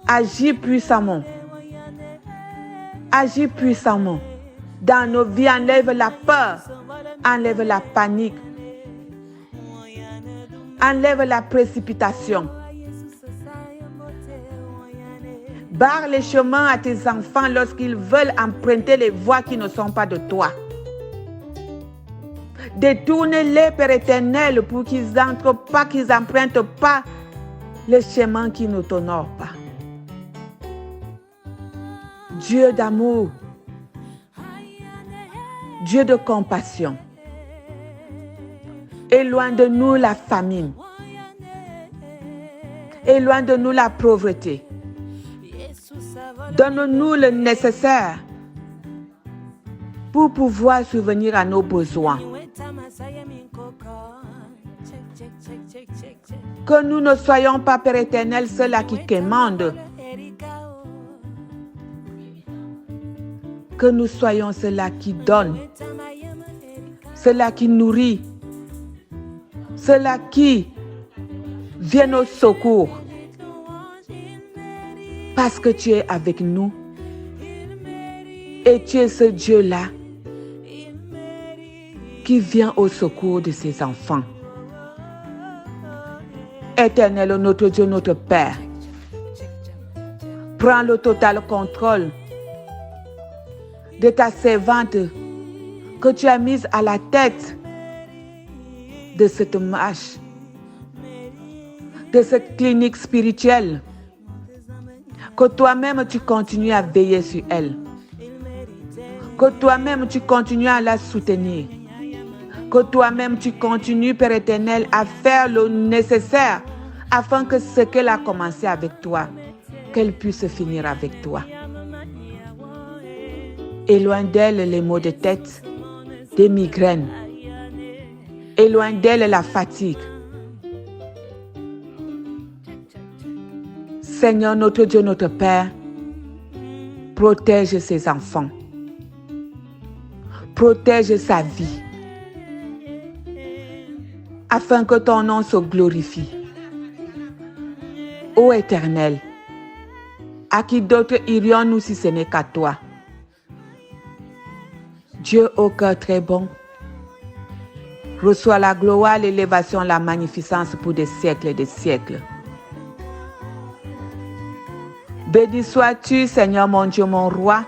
agis puissamment. Agis puissamment. Dans nos vies, enlève la peur, enlève la panique, enlève la précipitation. Barre les chemins à tes enfants lorsqu'ils veulent emprunter les voies qui ne sont pas de toi. Détourne-les, Père éternel, pour qu'ils n'empruntent pas les chemins qui ne t'honorent pas. Dieu d'amour, Dieu de compassion, éloigne de nous la famine, éloigne de nous la pauvreté. Donne-nous le nécessaire pour pouvoir subvenir à nos besoins. Que nous ne soyons pas, Père éternel, ceux-là qui commandent. Que nous soyons ceux-là qui donnent, ceux-là qui nourrissent, ceux-là qui viennent au secours. Parce que tu es avec nous et tu es ce Dieu-là qui vient au secours de ses enfants. Éternel, notre Dieu, notre Père, prends le total contrôle de ta servante que tu as mise à la tête de cette marche, de cette clinique spirituelle. Que toi-même tu continues à veiller sur elle. Que toi-même tu continues à la soutenir. Que toi-même tu continues, Père éternel, à faire le nécessaire afin que ce qu'elle a commencé avec toi, qu'elle puisse finir avec toi. Éloigne d'elle les maux de tête, des migraines. Éloigne d'elle la fatigue. Seigneur, notre Dieu, notre Père, protège ses enfants. Protège sa vie. Afin que ton nom se glorifie. Ô Éternel, à qui d'autre irions-nous si ce n'est qu'à toi? Dieu au cœur très bon, reçois la gloire, l'élévation, la magnificence pour des siècles et des siècles. Béni sois-tu, Seigneur mon Dieu, mon roi,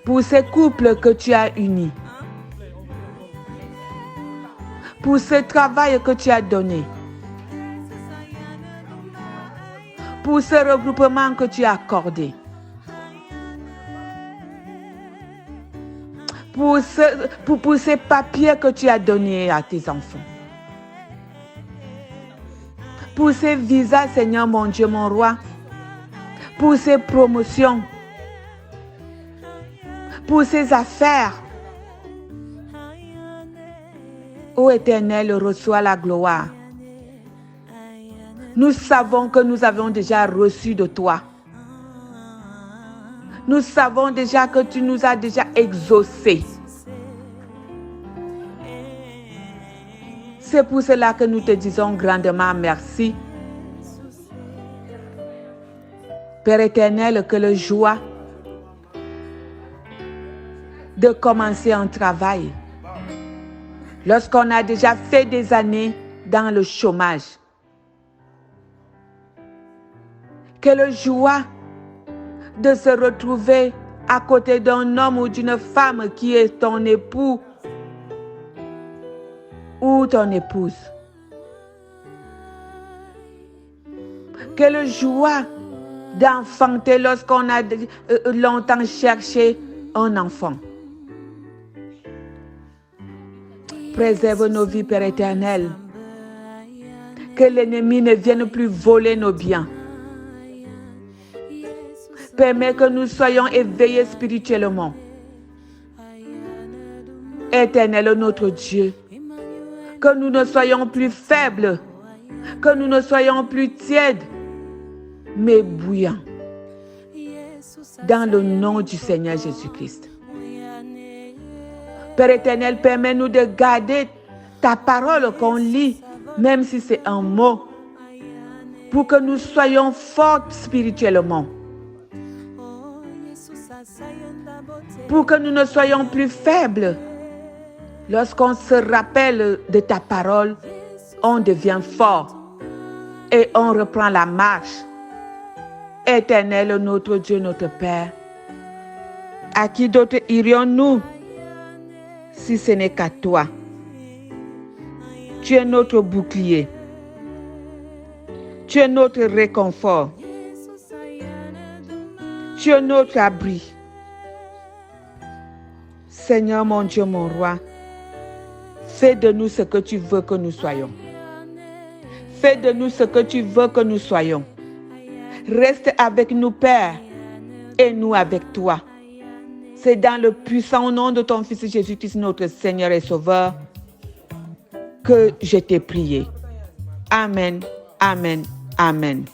pour ces couples que tu as unis, pour ce travail que tu as donné, pour ce regroupement que tu as accordé, pour ces papiers que tu as donnés à tes enfants. Pour ces visas, Seigneur mon Dieu, mon roi, pour ces promotions, pour ces affaires. Ô Éternel, reçois la gloire. Nous savons que nous avons déjà reçu de toi. Nous savons déjà que tu nous as déjà exaucés. C'est pour cela que nous te disons grandement merci. Père éternel, que le joie de commencer un travail, lorsqu'on a déjà fait des années dans le chômage, que le joie de se retrouver à côté d'un homme ou d'une femme qui est ton époux ou ton épouse. Quelle joie d'enfanter lorsqu'on a longtemps cherché un enfant. Préserve nos vies, Père éternel. Que l'ennemi ne vienne plus voler nos biens. Permets que nous soyons éveillés spirituellement. Éternel notre Dieu, que nous ne soyons plus faibles, que nous ne soyons plus tièdes, mais bouillants. Dans le nom du Seigneur Jésus-Christ. Père éternel, permets-nous de garder ta parole qu'on lit, même si c'est un mot, pour que nous soyons forts spirituellement. Pour que nous ne soyons plus faibles. Lorsqu'on se rappelle de ta parole, on devient fort et on reprend la marche. Éternel, notre Dieu, notre Père, à qui d'autre irions-nous si ce n'est qu'à toi? Tu es notre bouclier. Tu es notre réconfort. Tu es notre abri. Seigneur mon Dieu, mon roi, fais de nous ce que tu veux que nous soyons. Fais de nous ce que tu veux que nous soyons. Reste avec nous, Père, et nous avec toi. C'est dans le puissant nom de ton Fils Jésus-Christ, notre Seigneur et Sauveur, que je t'ai prié. Amen, amen, amen.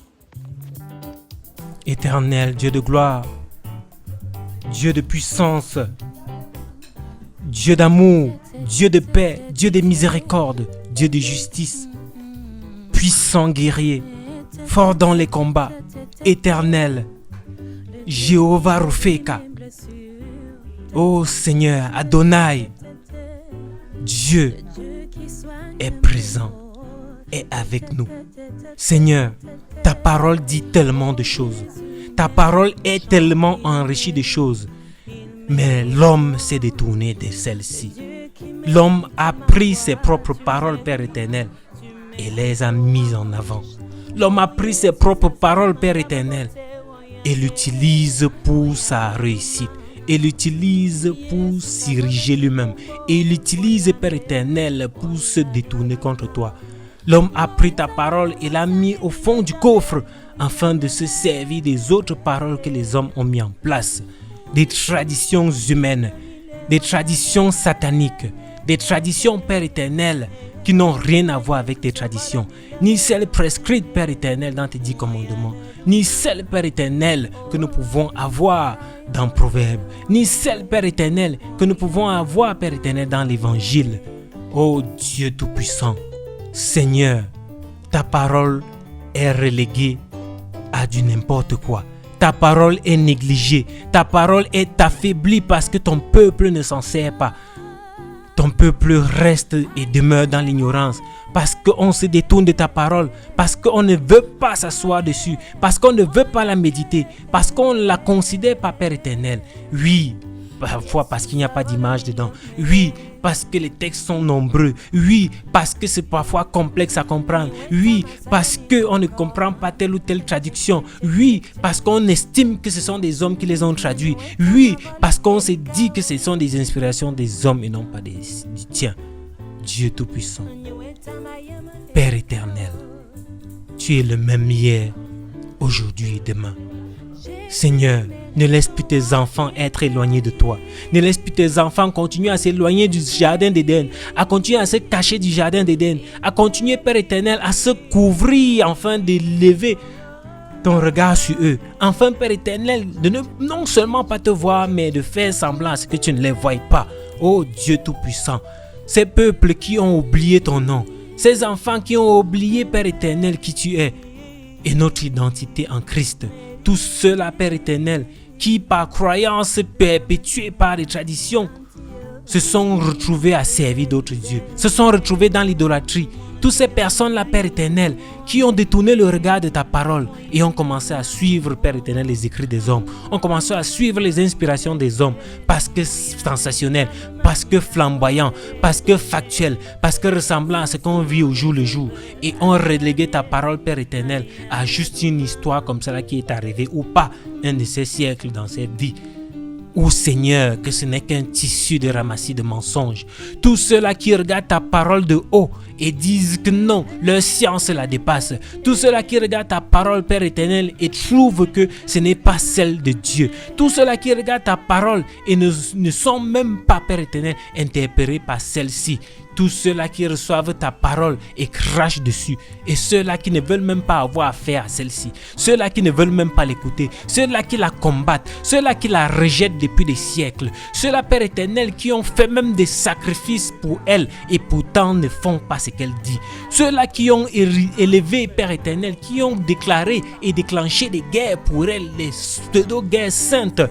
Éternel Dieu de gloire, Dieu de puissance, Dieu d'amour, Dieu de paix, Dieu de miséricorde, Dieu de justice, puissant guerrier, fort dans les combats, éternel, Jéhovah Rofeka. Ô Seigneur, Adonai, Dieu est présent, est avec nous. Seigneur, ta parole dit tellement de choses. Ta parole est tellement enrichie de choses. Mais l'homme s'est détourné de celle-ci. L'homme a pris ses propres paroles, Père éternel, et les a mises en avant. L'homme a pris ses propres paroles, Père éternel, et l'utilise pour sa réussite. Et l'utilise pour s'iriger lui-même. Et l'utilise, Père éternel, pour se détourner contre toi. L'homme a pris ta parole et l'a mis au fond du coffre afin de se servir des autres paroles que les hommes ont mis en place. Des traditions humaines, des traditions sataniques, des traditions, Père éternel, qui n'ont rien à voir avec tes traditions, ni celles prescrites, Père éternel, dans tes 10 commandements, ni celles, Père éternel, que nous pouvons avoir dans Proverbes, ni celles, Père éternel, que nous pouvons avoir, Père éternel, dans l'Évangile. Ô Dieu Tout-Puissant, Seigneur, ta parole est reléguée à du n'importe quoi. Ta parole est négligée. Ta parole est affaiblie parce que ton peuple ne s'en sert pas. Ton peuple reste et demeure dans l'ignorance. Parce qu'on se détourne de ta parole. Parce qu'on ne veut pas s'asseoir dessus. Parce qu'on ne veut pas la méditer. Parce qu'on ne la considère pas, Père éternel. Oui, parfois parce qu'il n'y a pas d'image dedans. Oui, parce que les textes sont nombreux. Oui, parce que c'est parfois complexe à comprendre. Oui, parce qu'on ne comprend pas telle ou telle traduction. Oui, parce qu'on estime que ce sont des hommes qui les ont traduits. Oui, parce qu'on se dit que ce sont des inspirations des hommes et non pas du tien. Dieu Tout-Puissant, Père éternel, tu es le même hier, aujourd'hui et demain. Seigneur, ne laisse plus tes enfants être éloignés de toi. Ne laisse plus tes enfants continuer à s'éloigner du jardin d'Éden, à continuer à se cacher du jardin d'Éden, à continuer, Père éternel, à se couvrir afin de lever ton regard sur eux. Enfin, Père éternel, de non seulement pas te voir, mais de faire semblant à ce que tu ne les voies pas. Oh Dieu Tout-Puissant, ces peuples qui ont oublié ton nom, ces enfants qui ont oublié, Père éternel, qui tu es et notre identité en Christ. Tous ceux-là, Père éternel, qui par croyance perpétuée par les traditions, se sont retrouvés à servir d'autres dieux, se sont retrouvés dans l'idolâtrie. Toutes ces personnes-là, Père éternel, qui ont détourné le regard de ta parole et ont commencé à suivre, Père éternel, les écrits des hommes, ont commencé à suivre les inspirations des hommes, parce que sensationnel, parce que flamboyant, parce que factuel, parce que ressemblant à ce qu'on vit au jour le jour, et ont relégué ta parole, Père éternel, à juste une histoire comme celle qui est arrivée, ou pas un de ces siècles dans cette vie. Ô Seigneur, que ce n'est qu'un tissu de ramassis de mensonges. Tous ceux-là qui regardent ta parole de haut et disent que non, leur science la dépasse. Tous ceux-là qui regardent ta parole, Père éternel, et trouvent que ce n'est pas celle de Dieu. Tous ceux-là qui regardent ta parole et ne sont même pas, Père éternel, interpellés par celle-ci. Tous ceux-là qui reçoivent ta parole et crachent dessus. Et ceux-là qui ne veulent même pas avoir affaire à celle-ci. Ceux-là qui ne veulent même pas l'écouter. Ceux-là qui la combattent. Ceux-là qui la rejettent depuis des siècles. Ceux-là, Père éternel, qui ont fait même des sacrifices pour elle et pourtant ne font pas ce qu'elle dit. Ceux-là qui ont élevé, Père éternel, qui ont déclaré et déclenché des guerres pour elle, les pseudo-guerres saintes,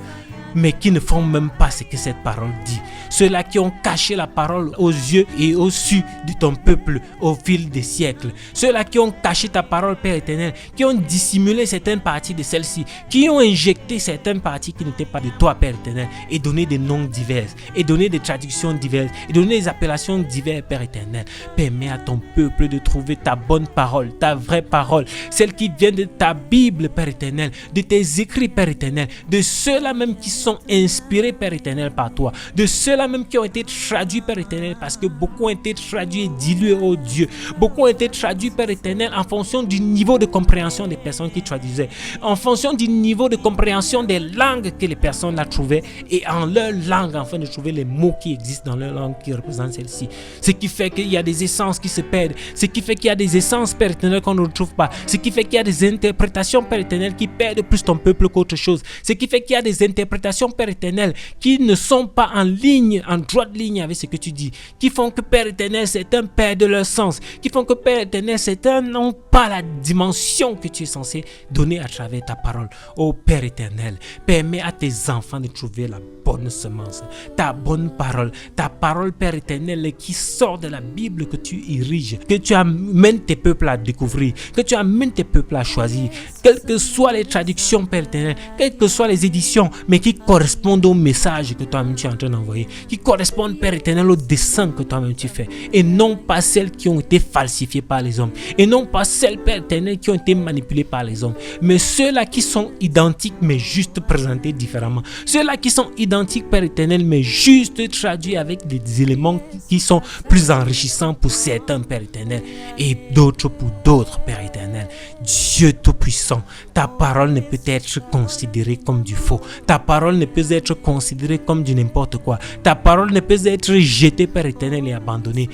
mais qui ne font même pas ce que cette parole dit. Ceux-là qui ont caché la parole aux yeux et aux su de ton peuple au fil des siècles. Ceux-là qui ont caché ta parole, Père éternel, qui ont dissimulé certaines parties de celle-ci, qui ont injecté certaines parties qui n'étaient pas de toi, Père éternel, et donné des noms divers, et donné des traductions diverses, et donné des appellations diverses, Père éternel. Permets à ton peuple de trouver ta bonne parole, ta vraie parole, celle qui vient de ta Bible, Père éternel, de tes écrits, Père éternel, de ceux-là même qui sont inspirés, Père éternel, par toi, de ceux-là même qui ont été traduits, Père éternel, parce que beaucoup ont été traduits et dilués, oh Dieu. Beaucoup ont été traduits, Père éternel, en fonction du niveau de compréhension des personnes qui traduisaient, en fonction du niveau de compréhension des langues que les personnes la trouvaient, et en leur langue, afin de trouver les mots qui existent dans leur langue qui représentent celle-ci. Ce qui fait qu'il y a des essences qui se perdent, ce qui fait qu'il y a des essences, Père éternel, qu'on ne retrouve pas, ce qui fait qu'il y a des interprétations, Père éternel, qui perdent plus ton peuple qu'autre chose, ce qui fait qu'il y a des interprétations, Père éternel, qui ne sont pas en ligne, en droite ligne avec ce que tu dis, qui font que, Père éternel, certains perdent leur sens, qui font que, Père éternel, certains n'ont pas la dimension que tu es censé donner à travers ta parole. Oh Père éternel, permets à tes enfants de trouver la bonne semence, ta bonne parole, ta parole, Père éternel, qui sort de la Bible que tu ériges, que tu amènes tes peuples à découvrir, que tu amènes tes peuples à choisir, quelles que soient les traductions, Père éternel, quelles que soient les éditions, mais qui correspondent au message que toi-même tu es en train d'envoyer, qui correspondent, Père éternel, au dessein que toi-même tu fais, et non pas celles qui ont été falsifiées par les hommes, et non pas celles, Père éternel, qui ont été manipulées par les hommes, mais ceux-là qui sont identiques mais juste présentés différemment, ceux-là qui sont identiques, Père éternel, mais juste traduits avec des éléments qui sont plus enrichissants pour certains, Père éternel, et d'autres pour d'autres, Père éternel. Dieu Tout-Puissant, ta parole ne peut être considérée comme du faux, ta parole ne peut être considérée comme du n'importe quoi, ta parole ne peut être jetée, Père éternel, et abandonnée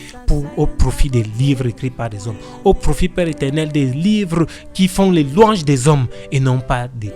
au profit des livres écrits par des hommes, au profit, Père éternel, des livres qui font les louanges des hommes et non pas de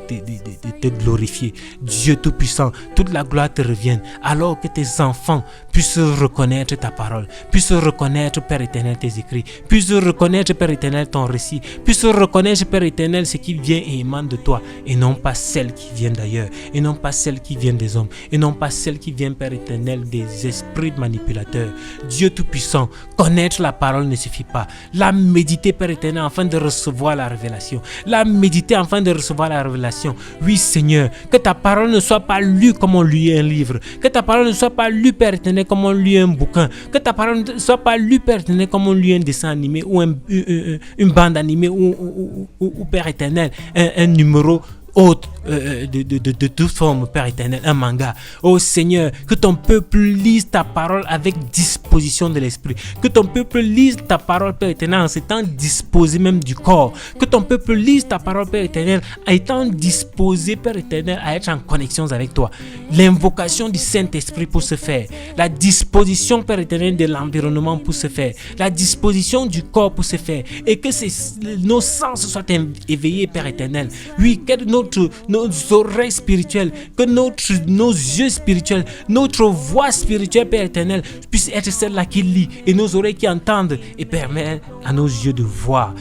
te glorifier. Dieu Tout-Puissant, toute la gloire te revienne, alors que tes enfants puissent reconnaître ta parole, puissent reconnaître, Père éternel, tes écrits, puissent reconnaître, Père éternel, ton récit, puissent reconnaître, Père éternel, ce qui vient et émane de toi, et non pas celles qui viennent d'ailleurs, et non pas celles qui viennent des hommes, et non pas celles qui viennent, Père éternel, des esprits manipulateurs. Dieu Tout-Puissant, connaître la parole ne suffit pas. La méditer, Père éternel, afin de recevoir la révélation. La méditer afin de recevoir la révélation. Oui, Seigneur, que ta parole ne soit pas lue comme on lit un livre. Que ta parole ne soit pas lue, Père éternel, comme on lit un bouquin. Que ta parole ne soit pas lue, Père éternel, comme on lit un dessin animé ou une bande animée ou Père éternel, un numéro autre de toute forme, Père éternel, un manga. Oh Seigneur, que ton peuple lise ta parole avec disposition de l'esprit, que ton peuple lise ta parole, Père éternel, en s'étant disposé même du corps, que ton peuple lise ta parole, Père éternel, en étant disposé, Père éternel, à être en connexion avec toi. L'invocation du Saint-Esprit pour se faire, la disposition, Père éternel, de l'environnement pour se faire, la disposition du corps pour se faire, et que nos sens soient éveillés, Père éternel. Oui, que nos oreilles spirituelles, que nos yeux spirituels, notre voix spirituelle, Père éternel, puisse être celle-là qui lit, et nos oreilles qui entendent, et permettre à nos yeux de voir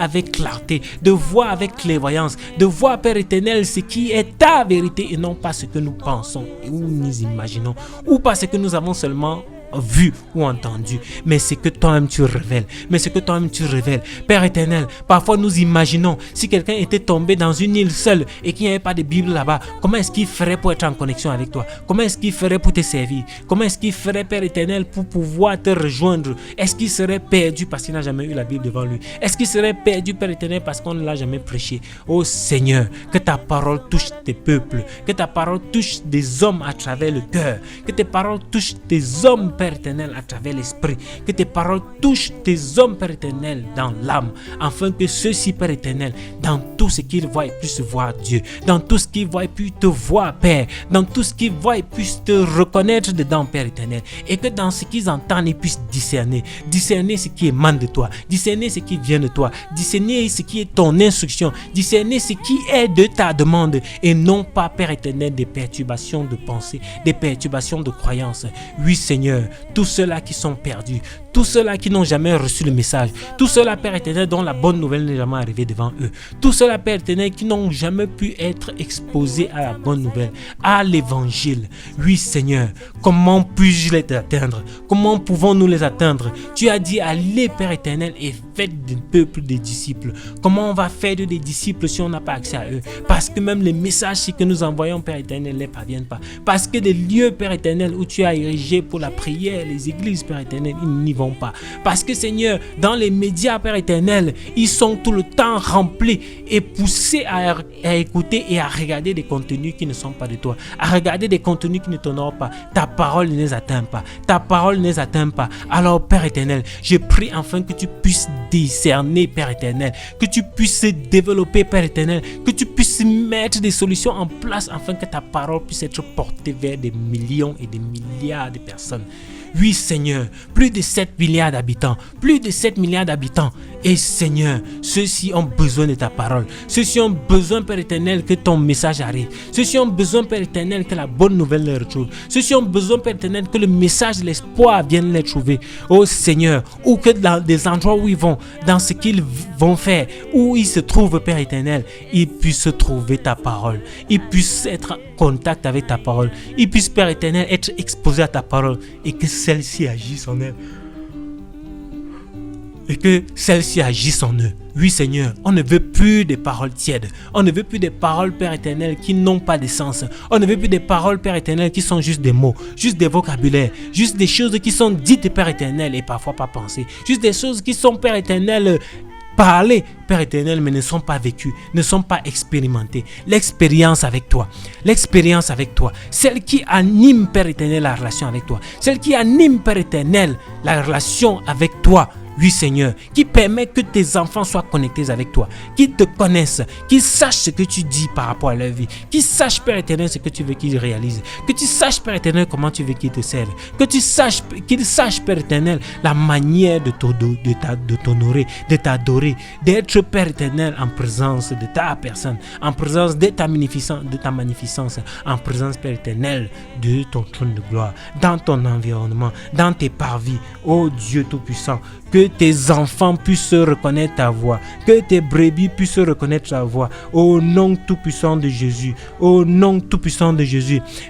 avec clarté, de voir avec clairvoyance, de voir, Père éternel, ce qui est ta vérité et non pas ce que nous pensons ou nous imaginons, ou pas ce que nous avons seulement vu ou entendu, mais c'est que toi-même tu révèles. Père éternel, parfois nous imaginons si quelqu'un était tombé dans une île seule et qu'il n'y avait pas de Bible là-bas, comment est-ce qu'il ferait pour être en connexion avec toi? Comment est-ce qu'il ferait pour te servir? Comment est-ce qu'il ferait, Père éternel, pour pouvoir te rejoindre? Est-ce qu'il serait perdu parce qu'il n'a jamais eu la Bible devant lui? Est-ce qu'il serait perdu, Père éternel, parce qu'on ne l'a jamais prêché? Oh Seigneur, que ta parole touche tes peuples, que ta parole touche des hommes à travers le cœur, que tes paroles touchent tes hommes, Père éternel, à travers l'esprit, que tes paroles touchent tes hommes, Père éternel, dans l'âme, afin que ceux-ci, Père éternel, dans tout ce qu'ils voient, ils puissent voir Dieu, dans tout ce qu'ils voient, ils puissent te voir, Père, dans tout ce qu'ils voient, ils puissent te reconnaître dedans, Père éternel, et que dans ce qu'ils entendent, ils puissent discerner ce qui émane de toi, discerner ce qui vient de toi, discerner ce qui est ton instruction, discerner ce qui est de ta demande, et non pas, Père éternel, des perturbations de pensée, des perturbations de croyance. Oui, Seigneur, tous ceux-là qui sont perdus, tous ceux-là qui n'ont jamais reçu le message, tous ceux-là, Père éternel, dont la bonne nouvelle n'est jamais arrivée devant eux, tous ceux-là, Père éternel, qui n'ont jamais pu être exposés à la bonne nouvelle, à l'évangile. Oui, Seigneur, comment puis-je les atteindre? Comment pouvons-nous les atteindre? Tu as dit, allez, Père éternel, et faites du peuple des disciples. Comment on va faire des disciples si on n'a pas accès à eux? Parce que même les messages que nous envoyons, Père éternel, ne les parviennent pas. Parce que les lieux, Père éternel, où tu as érigé pour la prière, les églises, Père éternel, ils n'y vont pas. Parce que, Seigneur, dans les médias, Père éternel, ils sont tout le temps remplis et poussés à écouter et à regarder des contenus qui ne sont pas de toi, à regarder des contenus qui ne t'honorent pas. Ta parole ne les atteint pas. Ta parole ne les atteint pas. Alors, Père éternel, je prie enfin que tu puisses discerner, Père éternel, que tu puisses développer, Père éternel, que tu puisses mettre des solutions en place afin que ta parole puisse être portée vers des millions et des milliards de personnes. Oui, Seigneur, plus de 7 milliards d'habitants, Et Seigneur, ceux-ci ont besoin de ta parole. Ceux-ci ont besoin, Père éternel, que ton message arrive. Ceux-ci ont besoin, Père éternel, que la bonne nouvelle les retrouve. Ceux-ci ont besoin, Père éternel, que le message de l'espoir vienne les trouver. Oh Seigneur, ou que dans des endroits où ils vont, dans ce qu'ils vont faire, où ils se trouvent, Père éternel, ils puissent trouver ta parole. Ils puissent être en contact avec ta parole. Ils puissent, Père éternel, être exposés à ta parole et que celle-ci agisse en eux. Oui, Seigneur, on ne veut plus des paroles tièdes. On ne veut plus des paroles, Père éternel, qui n'ont pas de sens. On ne veut plus des paroles, Père éternel, qui sont juste des mots, juste des vocabulaires, juste des choses qui sont dites, Père éternel, et parfois pas pensées. Juste des choses qui sont, Père éternel, parler, Père éternel, mais ne sont pas vécus, ne sont pas expérimentés. L'expérience avec toi, celle qui anime, Père éternel, la relation avec toi, celle qui anime, Père éternel, la relation avec toi. Oui, Seigneur, qui permet que tes enfants soient connectés avec toi, qu'ils te connaissent, qu'ils sachent ce que tu dis par rapport à leur vie, qu'ils sachent, Père éternel, ce que tu veux qu'ils réalisent, que tu saches, Père éternel, comment tu veux qu'ils te servent, qu'ils sachent, Père éternel, la manière de t'honorer, de t'adorer, d'être, Père éternel, en présence de ta personne, en présence de ta magnificence, en présence, Père éternel, de ton trône de gloire, dans ton environnement, dans tes parvis, ô Dieu Tout-Puissant. Que tes enfants puissent reconnaître ta voix, que tes brebis puissent reconnaître ta voix, au nom tout-puissant de Jésus,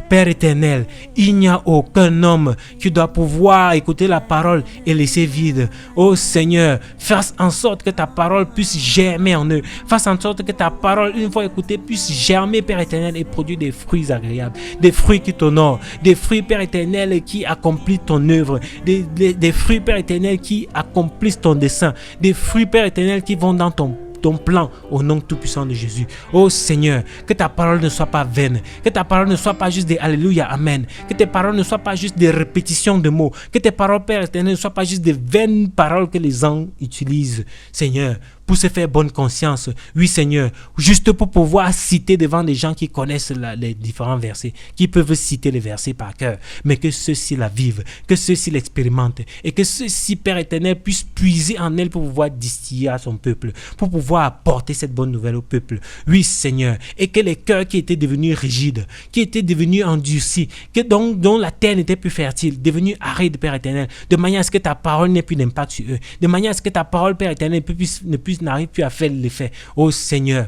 Père éternel, il n'y a aucun homme qui doit pouvoir écouter la parole et laisser vide. Oh Seigneur, fais en sorte que ta parole puisse germer en eux, fais en sorte que ta parole, une fois écoutée, puisse germer, Père éternel, et produire des fruits agréables, des fruits qui t'honorent, des fruits, Père éternel, qui accomplissent ton œuvre, des fruits, Père éternel, qui accomplissent ton dessein, des fruits, Père éternel, qui vont dans ton plan, au nom tout-puissant de Jésus. Oh Seigneur, que ta parole ne soit pas vaine, que ta parole ne soit pas juste des Alléluia, Amen, que tes paroles ne soient pas juste des répétitions de mots, que tes paroles, Père éternel, ne soient pas juste des vaines paroles que les gens utilisent, Seigneur, pour se faire bonne conscience. Oui, Seigneur, juste pour pouvoir citer devant des gens qui connaissent les différents versets, qui peuvent citer les versets par cœur, mais que ceux-ci la vivent, que ceux-ci l'expérimentent, et que ceux-ci, Père éternel, puissent puiser en elle pour pouvoir distiller à son peuple, pour pouvoir apporter cette bonne nouvelle au peuple. Oui, Seigneur, et que les cœurs qui étaient devenus rigides, qui étaient devenus endurcis, dont la terre n'était plus fertile, devenus arides, Père éternel, de manière à ce que ta parole n'ait plus d'impact sur eux, de manière à ce que ta parole, Père éternel, ne puisse n'arrive plus à faire l'effet. Oh Seigneur,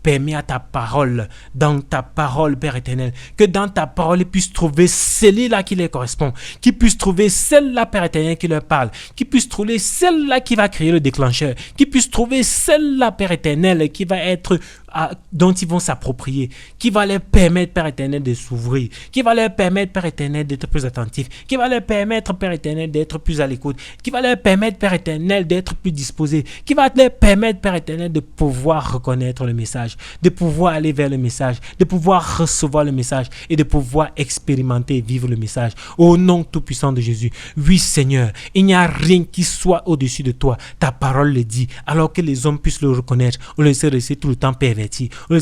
permets à ta parole, dans ta parole, Père éternel, que dans ta parole, ils puissent trouver celle-là qui leur correspond, qu'ils puissent trouver celle-là, Père éternel, qui leur parle, qu'ils puissent trouver celle-là qui va créer le déclencheur, qu'ils puissent trouver celle-là, Père éternel, qui va être dont ils vont s'approprier, qui va leur permettre, Père éternel, de s'ouvrir, qui va leur permettre, Père éternel, d'être plus attentif, qui va leur permettre, Père éternel, d'être plus à l'écoute, qui va leur permettre, Père éternel, d'être plus disposé, qui va leur permettre, Père éternel, de pouvoir reconnaître le message, de pouvoir aller vers le message, de pouvoir recevoir le message et de pouvoir expérimenter et vivre le message. Au nom tout-puissant de Jésus. Oui, Seigneur, il n'y a rien qui soit au-dessus de toi. Ta parole le dit, alors que les hommes puissent le reconnaître. On les laisser tout le temps perverti. On les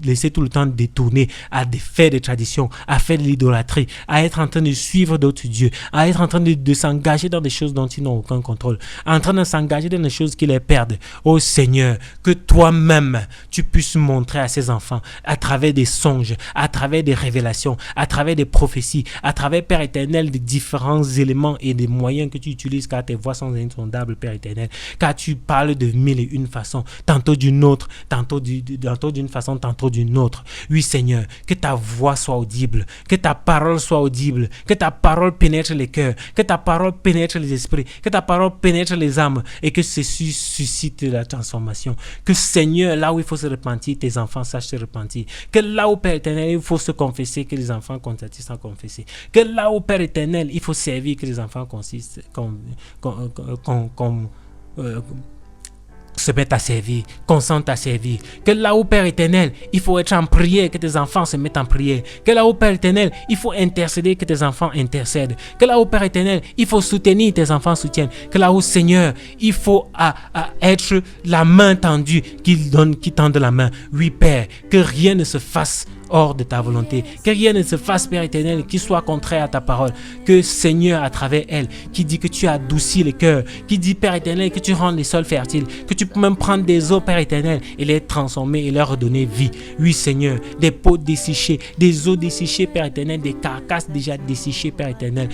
laisser tout le temps détourner à des faits de tradition, à faire de l'idolâtrie, à être en train de suivre d'autres dieux, à être en train de s'engager dans des choses dont ils n'ont aucun contrôle, en train de s'engager dans des choses qui les perdent. Oh Seigneur, que toi-même, tu puisses montrer à ces enfants, à travers des songes, à travers des révélations, à travers des prophéties, à travers, Père éternel, des différents éléments et des moyens que tu utilises, car tes voix sont insondables, Père éternel, car tu parles de mille et une façons, tantôt d'une autre, tantôt d'une façon, tantôt d'une autre. Oui, Seigneur, que ta voix soit audible, que ta parole soit audible, que ta parole pénètre les cœurs, que ta parole pénètre les esprits, que ta parole pénètre les âmes et que ceci suscite la transformation. Que, Seigneur, là où il faut se repentir, tes enfants sachent se repentir. Que là où, Père éternel, il faut se confesser, que les enfants consentissent à confesser. Que là où, Père éternel, il faut servir, que les enfants se mettent à servir, consentent à servir. Que là où, Père éternel, il faut être en prière, que tes enfants se mettent en prière. Que là où, Père éternel, il faut intercéder, que tes enfants intercèdent. Que là où, Père éternel, il faut soutenir, tes enfants soutiennent. Que là où, Seigneur, il faut être la main tendue, qui tende la main. Oui, Père, que rien ne se fasse hors de ta volonté, que rien ne se fasse, Père éternel, qui soit contraire à ta parole. Que, Seigneur, à travers elle, qui dit que tu adoucis les cœurs, qui dit, Père éternel, que tu rends les sols fertiles, que tu peux même prendre des eaux, Père éternel, et les transformer et leur redonner vie. Oui, Seigneur, des peaux desséchées, des os desséchés, Père éternel, des carcasses déjà desséchées, Père éternel,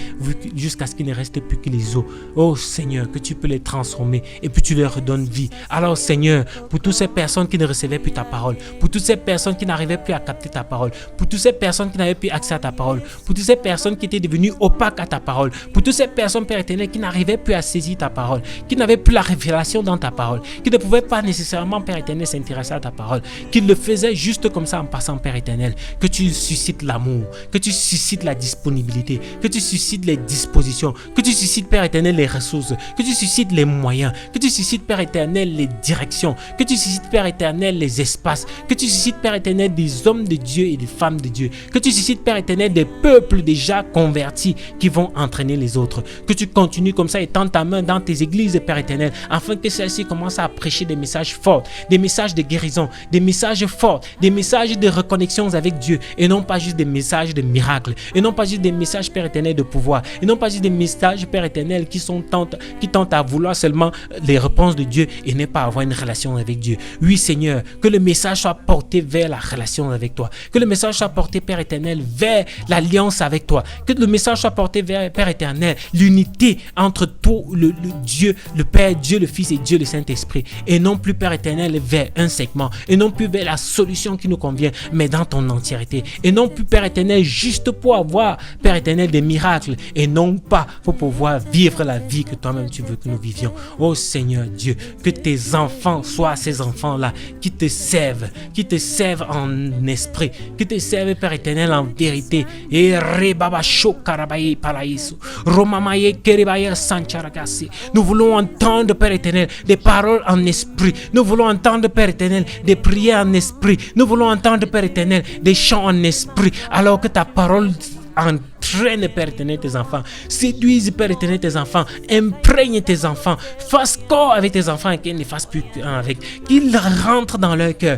jusqu'à ce qu'il ne reste plus que les os. Oh, Seigneur, que tu peux les transformer et puis tu leur redonnes vie. Alors, Seigneur, pour toutes ces personnes qui ne recevaient plus ta parole, pour toutes ces personnes qui n'arrivaient plus à capter ta parole, pour toutes ces personnes qui n'avaient plus accès à ta parole, pour toutes ces personnes qui étaient devenues opaques à ta parole, pour toutes ces personnes, Père éternel, qui n'arrivaient plus à saisir ta parole, qui n'avaient plus la révélation dans ta parole, qui ne pouvaient pas nécessairement, Père éternel, s'intéresser à ta parole, qui le faisaient juste comme ça en passant, Père éternel, que tu suscites l'amour, que tu suscites la disponibilité, que tu suscites les dispositions, que tu suscites, Père éternel, les ressources, que tu suscites les moyens, que tu suscites, Père éternel, les directions, que tu suscites, Père éternel, les espaces, que tu suscites, Père éternel, des hommes de Dieu et des femmes de Dieu, que tu suscites, Père éternel, des peuples déjà convertis qui vont entraîner les autres, que tu continues comme ça et tends ta main dans tes églises, Père éternel, afin que celles-ci commencent à prêcher des messages forts, des messages de guérison, des messages forts, des messages de reconnexion avec Dieu, et non pas juste des messages de miracles, et non pas juste des messages, Père éternel, de pouvoir, et non pas juste des messages, Père éternel, qui tentent à vouloir seulement les réponses de Dieu et ne pas avoir une relation avec Dieu. Oui, Seigneur, que le message soit porté vers la relation avec toi, que le message soit porté, Père éternel, vers l'alliance avec toi, que le message soit porté vers, Père éternel, l'unité entre toi, le Dieu, le Père, Dieu le Fils et Dieu le Saint-Esprit, et non plus, Père éternel, vers un segment, et non plus vers la solution qui nous convient, mais dans ton entièreté, et non plus, Père éternel, juste pour avoir, Père éternel, des miracles, et non pas pour pouvoir vivre la vie que toi-même tu veux que nous vivions. Oh Seigneur Dieu, que tes enfants soient ces enfants-là qui te servent en esprit, qui te servent, Père éternel, en vérité. Et nous voulons entendre, Père éternel, des paroles en esprit. Nous voulons entendre, Père éternel, des prières en esprit. Nous voulons entendre, Père éternel, des chants en esprit, alors que ta parole entraîne, Père éternel, tes enfants, séduise, Père éternel, tes enfants, imprègne tes enfants, fasse corps avec tes enfants et qu'ils ne fassent plus qu'un avec, qu'ils rentrent dans leur cœur,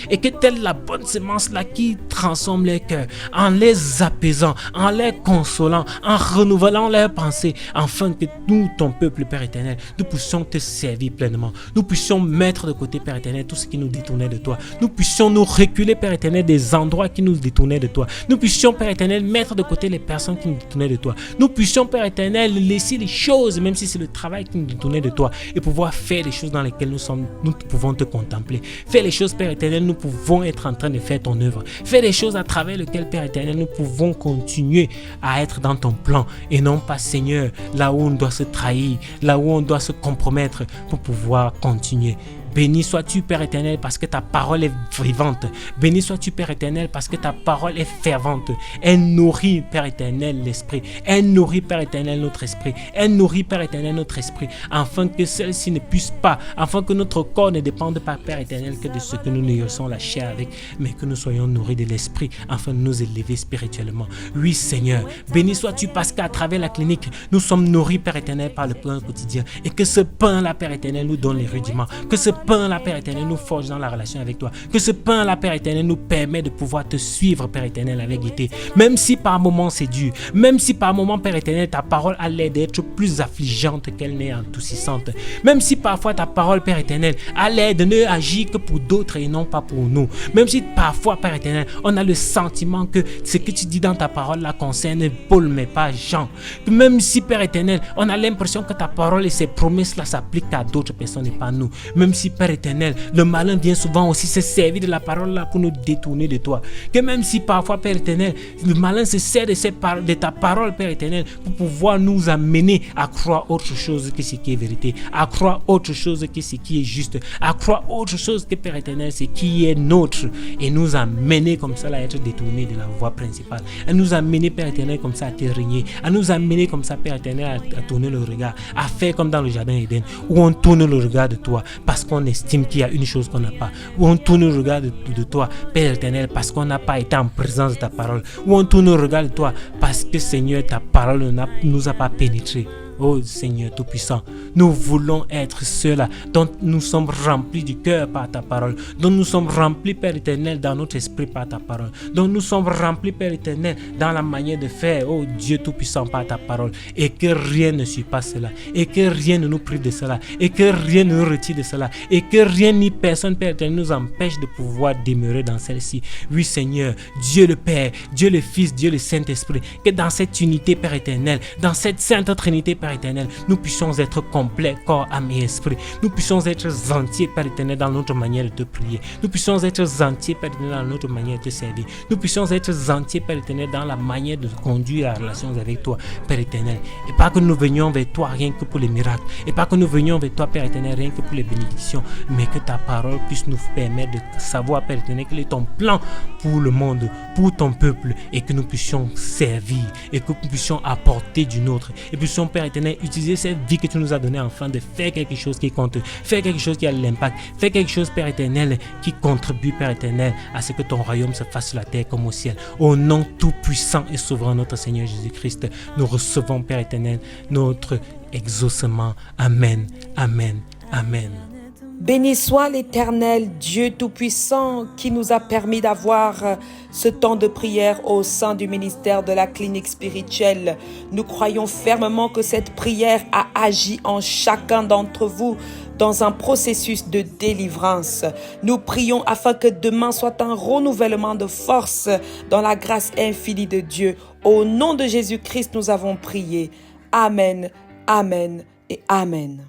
et que telle la bonne semence là qui transforme leur cœur, en les apaisant, en les consolant, en renouvelant leurs pensées, afin que nous, ton peuple, Père éternel, nous puissions te servir pleinement, nous puissions mettre de côté, Père éternel, tout ce qui nous détournait de toi, nous puissions nous reculer, Père éternel, des endroits qui nous détournaient de toi, nous puissions, Père éternel, éternel, mettre de côté les personnes qui nous détournaient de toi. Nous puissions, Père éternel, laisser les choses, même si c'est le travail qui nous détournait de toi, et pouvoir faire les choses dans lesquelles nous pouvons te contempler. Faire les choses, Père éternel, nous pouvons être en train de faire ton œuvre. Faire les choses à travers lesquelles, Père éternel, nous pouvons continuer à être dans ton plan, et non pas, Seigneur, là où on doit se trahir, là où on doit se compromettre pour pouvoir continuer. Béni sois-tu, Père éternel, parce que ta parole est vivante. Béni sois-tu, Père éternel, parce que ta parole est fervente. Elle nourrit, Père éternel, l'esprit. Elle nourrit, Père éternel, notre esprit. Elle nourrit, Père éternel, notre esprit, afin que celle-ci ne puisse pas, afin que notre corps ne dépende pas, Père éternel, que de ce que nous nourrissons la chair avec, mais que nous soyons nourris de l'esprit, afin de nous élever spirituellement. Oui, Seigneur, béni sois-tu, parce qu'à travers la clinique, nous sommes nourris, Père éternel, par le pain quotidien, et que ce pain-là, Père éternel, nous donne les rudiments, que ce pain-là, Père éternel, nous forge dans la relation avec toi. Que ce pain-là, Père éternel, nous permet de pouvoir te suivre, Père éternel, avec gaieté. Même si par moments c'est dur, même si par moments, Père éternel, ta parole a l'air d'être plus affligeante qu'elle n'est adoucissante. Même si parfois ta parole, Père éternel, a l'air de ne agir que pour d'autres et non pas pour nous. Même si parfois, Père éternel, on a le sentiment que ce que tu dis dans ta parole là concerne Paul, mais pas Jean. Même si, Père éternel, on a l'impression que ta parole et ses promesses là s'appliquent à d'autres personnes et pas nous. Même si, Père éternel, le malin vient souvent aussi se servir de la parole là pour nous détourner de toi. Que même si parfois, Père éternel, le malin se sert de ta parole, Père éternel, pour pouvoir nous amener à croire autre chose que ce qui est vérité, à croire autre chose que ce qui est juste, à croire autre chose que, Père éternel, ce qui est nôtre, et nous amener comme ça à être détournés de la voie principale, à nous amener, Père éternel, comme ça à te régner, à nous amener comme ça, Père éternel, à tourner le regard, à faire comme dans le jardin Éden, où on tourne le regard de toi parce qu'on estime qu'il y a une chose qu'on n'a pas, où on tourne le regard de toi, Père éternel, parce qu'on n'a pas été en présence de ta parole, où on tourne le regard de toi parce que, Seigneur, ta parole ne nous a pas pénétré. Oh Seigneur Tout-Puissant, nous voulons être ceux-là dont nous sommes remplis du cœur par ta parole, dont nous sommes remplis, Père éternel, dans notre esprit par ta parole, dont nous sommes remplis, Père éternel, dans la manière de faire, oh Dieu Tout-Puissant, par ta parole, et que rien ne surpasse cela, et que rien ne nous prive de cela, et que rien ne nous retire de cela, et que rien ni personne, Père éternel, nous empêche de pouvoir demeurer dans celle-ci. Oui Seigneur, Dieu le Père, Dieu le Fils, Dieu le Saint-Esprit, que dans cette unité, Père éternel, dans cette sainte Trinité, Père éternel, nous puissions être complets, corps, âme et esprit. Nous puissions être entiers, Père éternel, dans notre manière de te prier. Nous puissions être entiers, Père éternel, dans notre manière de te servir. Nous puissions être entiers, Père éternel, dans la manière de conduire la relation avec toi, Père éternel. Et pas que nous venions vers toi rien que pour les miracles. Et pas que nous venions vers toi, Père éternel, rien que pour les bénédictions. Mais que ta parole puisse nous permettre de savoir, Père éternel, quel est ton plan pour le monde, pour ton peuple. Et que nous puissions servir. Et que nous puissions apporter du nôtre. Et puissions, Père éternel, utiliser cette vie que tu nous as donnée afin de faire quelque chose qui compte, faire quelque chose qui a l'impact, faire quelque chose, Père éternel, qui contribue, Père éternel, à ce que ton royaume se fasse sur la terre comme au ciel. Au nom tout puissant et souverain notre Seigneur Jésus-Christ, nous recevons, Père éternel, notre exaucement. Amen, amen, amen. Béni soit l'Éternel, Dieu Tout-Puissant, qui nous a permis d'avoir ce temps de prière au sein du ministère de la clinique spirituelle. Nous croyons fermement que cette prière a agi en chacun d'entre vous dans un processus de délivrance. Nous prions afin que demain soit un renouvellement de force dans la grâce infinie de Dieu. Au nom de Jésus-Christ, nous avons prié. Amen, amen et amen.